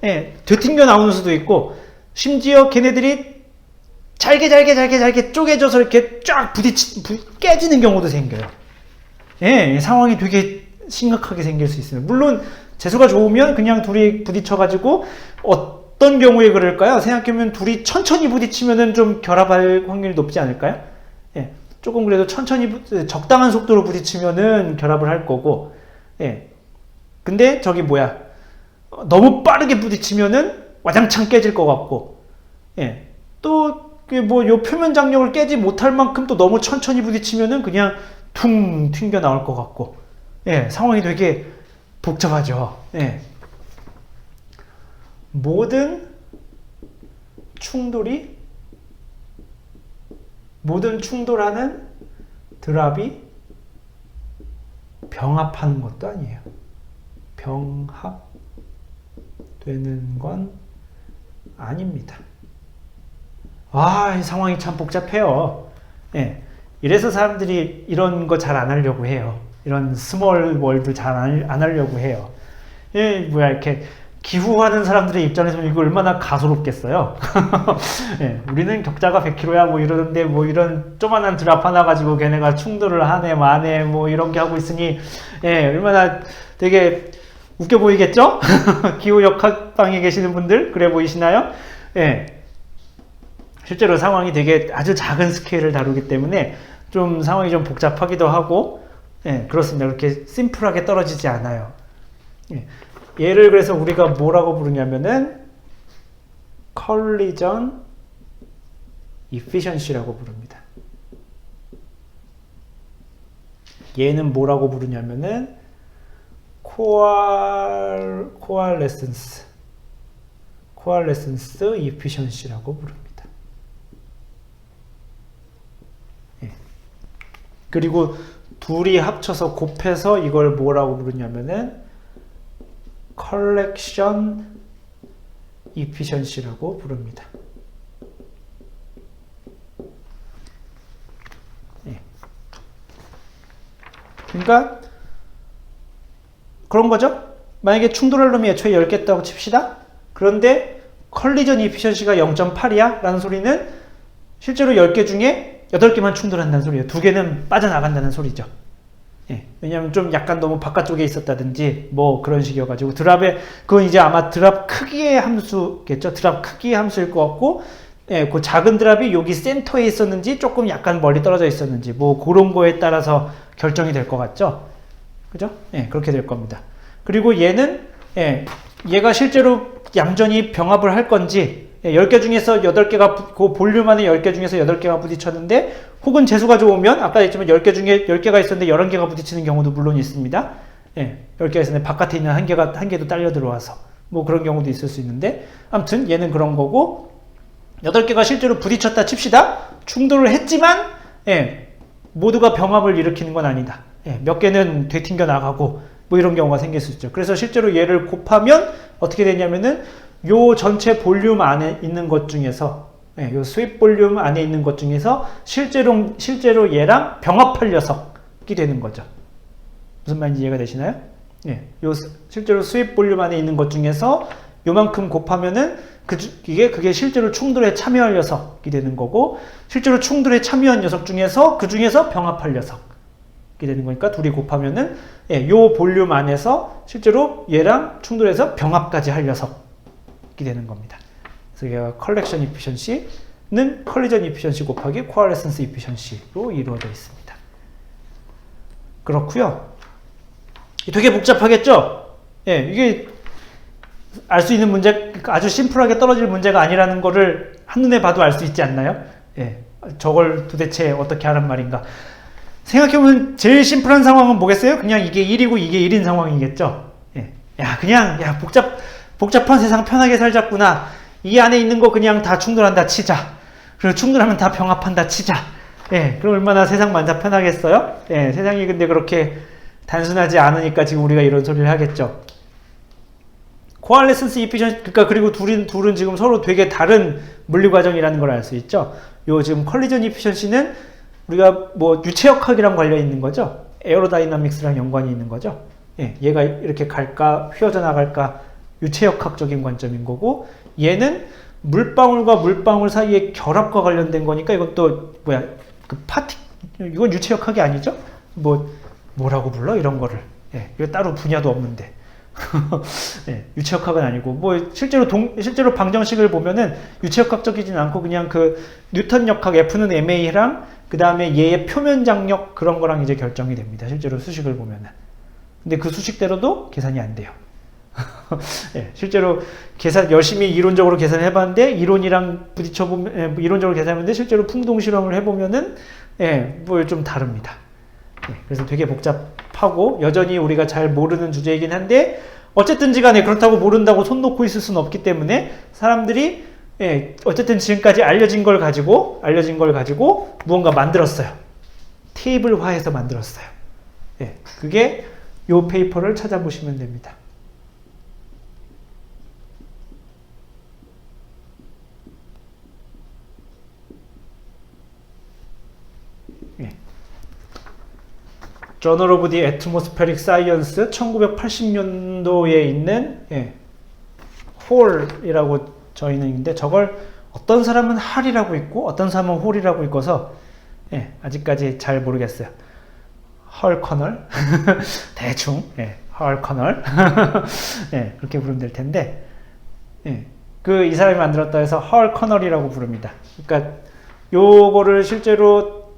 예, 되튕겨 나오는 수도 있고, 심지어 걔네들이 잘게 쪼개져서 이렇게 쫙 깨지는 경우도 생겨요. 예, 상황이 되게 심각하게 생길 수 있어요. 물론 재수가 좋으면 그냥 둘이 부딪혀가지고 어떤 경우에 그럴까요? 생각해보면 둘이 천천히 부딪히면은 좀 결합할 확률이 높지 않을까요? 예, 조금 그래도 적당한 속도로 부딪히면은 결합을 할 거고, 예. 근데 너무 빠르게 부딪히면은 와장창 깨질 것 같고, 예. 또 요 표면 장력을 깨지 못할 만큼 또 너무 천천히 부딪히면은 그냥 퉁 튕겨 나올 것 같고, 예, 상황이 되게 복잡하죠. 예. 모든 충돌하는 드랍이 병합하는 것도 아니에요. 병합되는 건 아닙니다. 이 상황이 참 복잡해요. 예. 이래서 사람들이 이런 거 잘 안 하려고 해요. 이런 스몰 월드 잘 안 하려고 해요. 예, 이렇게 기후하는 사람들의 입장에서는 이거 얼마나 가소롭겠어요. 예, 우리는 격자가 100km야 뭐 이러는데 뭐 이런 조만한 드랍 하나 가지고 걔네가 충돌을 하네 마네 뭐 이런 게 하고 있으니 예, 얼마나 되게 웃겨 보이겠죠? 기후 역학방에 계시는 분들 그래 보이시나요? 예. 실제로 상황이 되게 아주 작은 스케일을 다루기 때문에 좀 상황이 좀 복잡하기도 하고, 예, 그렇습니다. 그렇게 심플하게 떨어지지 않아요. 예, 얘를 그래서 우리가 뭐라고 부르냐면은 collision efficiency라고 부릅니다. 얘는 뭐라고 부르냐면은 coalescence 코알레센스 이피션시라고 부릅니다. 예. 그리고 둘이 합쳐서 곱해서 이걸 뭐라고 부르냐면은 컬렉션 이피션시라고 부릅니다. 예. 그러니까 그런 거죠. 만약에 충돌할 놈이 애초에 10개 있다고 칩시다. 그런데 컬리전 이피션시가 0.8이야 라는 소리는 실제로 10개 중에 8개만 충돌한다는 소리예요. 2개는 빠져나간다는 소리죠. 예, 왜냐면 좀 약간 너무 바깥쪽에 있었다든지 뭐 그런 식이어가지고 드랍에 그건 이제 아마 드랍 크기의 함수겠죠. 드랍 크기의 함수일 것 같고, 예, 그 작은 드랍이 여기 센터에 있었는지 조금 약간 멀리 떨어져 있었는지 뭐 그런 거에 따라서 결정이 될 것 같죠. 그죠? 예, 그렇게 될 겁니다. 그리고 얘는, 예, 얘가 실제로 얌전히 병합을 할 건지, 예, 10개 중에서 8개가, 그 볼륨 안에 10개 중에서 8개가 부딪혔는데, 혹은 재수가 좋으면, 아까 했지만 10개 중에 10개가 있었는데 11개가 부딪히는 경우도 물론 있습니다. 예, 10개가 있었는데 바깥에 있는 한 개도 딸려 들어와서, 뭐 그런 경우도 있을 수 있는데, 아무튼 얘는 그런 거고, 8개가 실제로 부딪혔다 칩시다. 충돌을 했지만, 예, 모두가 병합을 일으키는 건 아니다. 예, 몇 개는 되튕겨 나가고, 뭐 이런 경우가 생길 수 있죠. 그래서 실제로 얘를 곱하면 어떻게 되냐면은 요 전체 볼륨 안에 있는 것 중에서, 예, 요 수입 볼륨 안에 있는 것 중에서 실제로 얘랑 병합할 녀석이 되는 거죠. 무슨 말인지 이해가 되시나요? 예, 요 실제로 수입 볼륨 안에 있는 것 중에서 요만큼 곱하면은 그게 실제로 충돌에 참여할 녀석이 되는 거고, 실제로 충돌에 참여한 녀석 중에서 그 중에서 병합할 녀석. 되는 거니까 둘이 곱하면은, 예, 요 볼륨 안에서 실제로 얘랑 충돌해서 병합까지 할 녀석이 되는 겁니다. 그래서 얘가 컬렉션 이피션시는 컬리전 이피션시 곱하기 코알레센스 이피션시로 이루어져 있습니다. 그렇고요. 되게 복잡하겠죠? 예, 이게 알 수 있는 문제, 아주 심플하게 떨어질 문제가 아니라는 거를 한눈에 봐도 알 수 있지 않나요? 예, 저걸 도대체 어떻게 하란 말인가? 생각해보면 제일 심플한 상황은 뭐겠어요? 그냥 이게 1이고 이게 1인 상황이겠죠? 예. 야, 복잡한 세상 편하게 살자꾸나. 이 안에 있는 거 그냥 다 충돌한다 치자. 그리고 충돌하면 다 병합한다 치자. 예. 그럼 얼마나 세상 만사 편하겠어요? 예. 세상이 근데 그렇게 단순하지 않으니까 지금 우리가 이런 소리를 하겠죠. 코알레센스 이피션시, 그러니까 그리고 둘은 지금 서로 되게 다른 물리 과정이라는 걸 알 수 있죠. 요 지금 컬리전 이피션시는 우리가 뭐 유체역학이랑 관련 있는 거죠. 에어로다이나믹스랑 연관이 있는 거죠. 예, 얘가 이렇게 갈까 휘어져 나갈까 유체역학적인 관점인 거고, 얘는 물방울과 물방울 사이의 결합과 관련된 거니까 이건 또 뭐야, 이건 유체역학이 아니죠? 뭐라고 불러 이런 거를. 예, 이거 따로 분야도 없는데. 예, 유체역학은 아니고, 뭐 실제로 방정식을 보면은 유체역학적이진 않고 그냥 그 뉴턴 역학 F는 ma랑 그 다음에 얘의 표면 장력 그런 거랑 이제 결정이 됩니다. 실제로 수식을 보면은. 근데 그 수식대로도 계산이 안 돼요. 예, 실제로 열심히 이론적으로 계산을 해봤는데, 이론이랑 부딪혀보면, 이론적으로 계산했는데 실제로 풍동 실험을 해보면은, 예, 뭐 좀 다릅니다. 예, 그래서 되게 복잡하고 여전히 우리가 잘 모르는 주제이긴 한데, 어쨌든지 간에 그렇다고 모른다고 손 놓고 있을 수는 없기 때문에 사람들이, 예, 어쨌든 지금까지 알려진 걸 가지고 무언가 만들었어요. 테이블화해서 만들었어요. 예, 그게 요 페이퍼를 찾아보시면 됩니다. 예. Journal of the Atmospheric Science 1980년도에 있는, 예, 홀이라고 저희는 있는데, 저걸 어떤 사람은 할이라고 있고 어떤 사람은 홀이라고 읽어서, 예, 아직까지 잘 모르겠어요. 헐 커널 대충, 예, 헐 커널 예, 그렇게 부르면 될 텐데, 예, 이 사람이 만들었다 해서 헐 커널이라고 부릅니다. 그러니까 요거를 실제로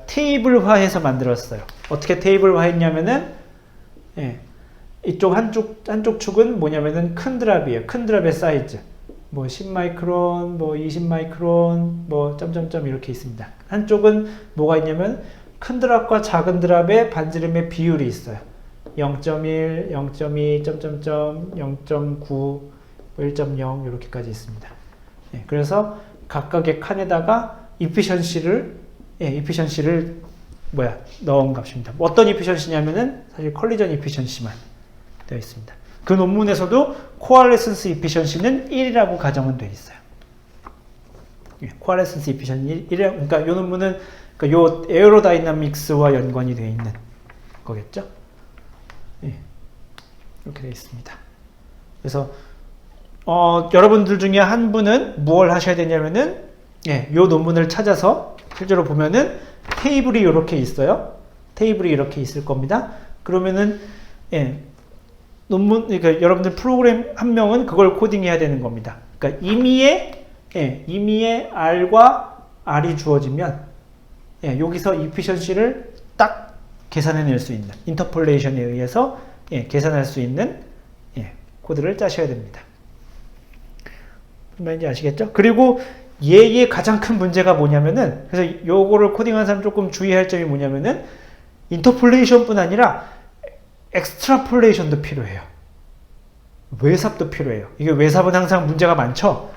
테이블화해서 만들었어요. 어떻게 테이블화했냐면은, 예, 이쪽 한쪽 축은 뭐냐면은 큰 드랍이에요. 큰 드랍의 사이즈. 뭐 10마이크론, 뭐 20마이크론, 뭐 점점점 이렇게 있습니다. 한쪽은 뭐가 있냐면 큰 드랍과 작은 드랍의 반지름의 비율이 있어요. 0.1, 0.2, 점점점, 0.9, 1.0 이렇게까지 있습니다. 예, 그래서 각각의 칸에다가 efficiency를 넣은 값입니다. 어떤 efficiency냐면은 사실 컬리전 efficiency만 되어 있습니다. 그 논문에서도 coalescence efficiency는 1이라고 가정은 되어 있어요. 예, coalescence efficiency 1, 그러니까 이 논문은 그러니까 요 에어로다이나믹스와 연관이 되어 있는 거겠죠. 예, 이렇게 되어 있습니다. 그래서 여러분들 중에 한 분은 무엇을 하셔야 되냐면은 예, 요 논문을 찾아서 실제로 보면은 테이블이 이렇게 있어요. 테이블이 이렇게 있을 겁니다. 그러면은 예, 그러니까 여러분들 프로그램 한 명은 그걸 코딩해야 되는 겁니다. 그러니까 임의의 R과 R이 주어지면 예, 여기서 efficiency를 딱 계산해낼 수 있는 인터폴레이션에 의해서 예, 계산할 수 있는 예, 코드를 짜셔야 됩니다. 무슨 말인지 아시겠죠? 그리고 얘의 가장 큰 문제가 뭐냐면은 그래서 요거를 코딩하는 사람 조금 주의할 점이 뭐냐면은 인터폴레이션뿐 아니라 엑스트라폴레이션도 필요해요. 외삽도 필요해요. 이게 외삽은 항상 문제가 많죠?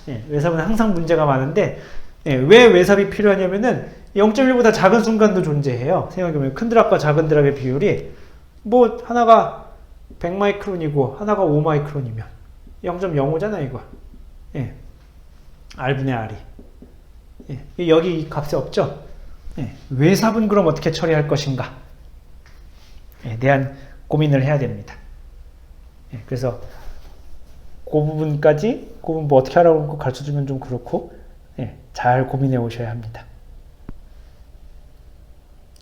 예, 외삽은 항상 문제가 많은데 예, 왜 외삽이 필요하냐면은 0.1보다 작은 순간도 존재해요. 생각해보면 큰 드랍과 작은 드랍의 비율이 뭐 하나가 100마이크론이고 하나가 5마이크론이면 0.05잖아 이거. 예. R분의 R이. 예. 여기 이 값이 없죠? 예. 외삽은 그럼 어떻게 처리할 것인가? 에 대한 고민을 해야 됩니다. 예. 그래서 그 부분까지 그 부분 뭐 어떻게 하라고 가르쳐주면 좀 그렇고 예. 잘 고민해 오셔야 합니다.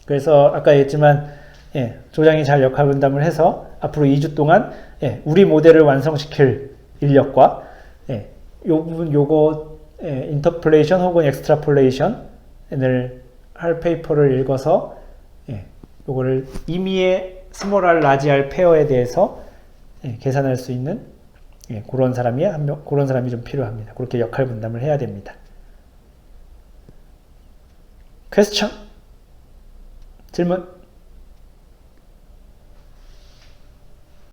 그래서 아까 얘기했지만 예. 조장이 잘 역할 분담을 해서 앞으로 2주 동안 예. 우리 모델을 완성시킬 인력과 예. 요 부분 요거 예, 인터폴레이션 혹은 엑스트라폴레이션을 할 페이퍼를 읽어서 예, 요거를 임의의 스몰 r, 라지 r 페어에 대해서 예, 계산할 수 있는 예, 그런 사람이 그런 사람이 좀 필요합니다. 그렇게 역할 분담을 해야 됩니다. 퀘스천? 질문?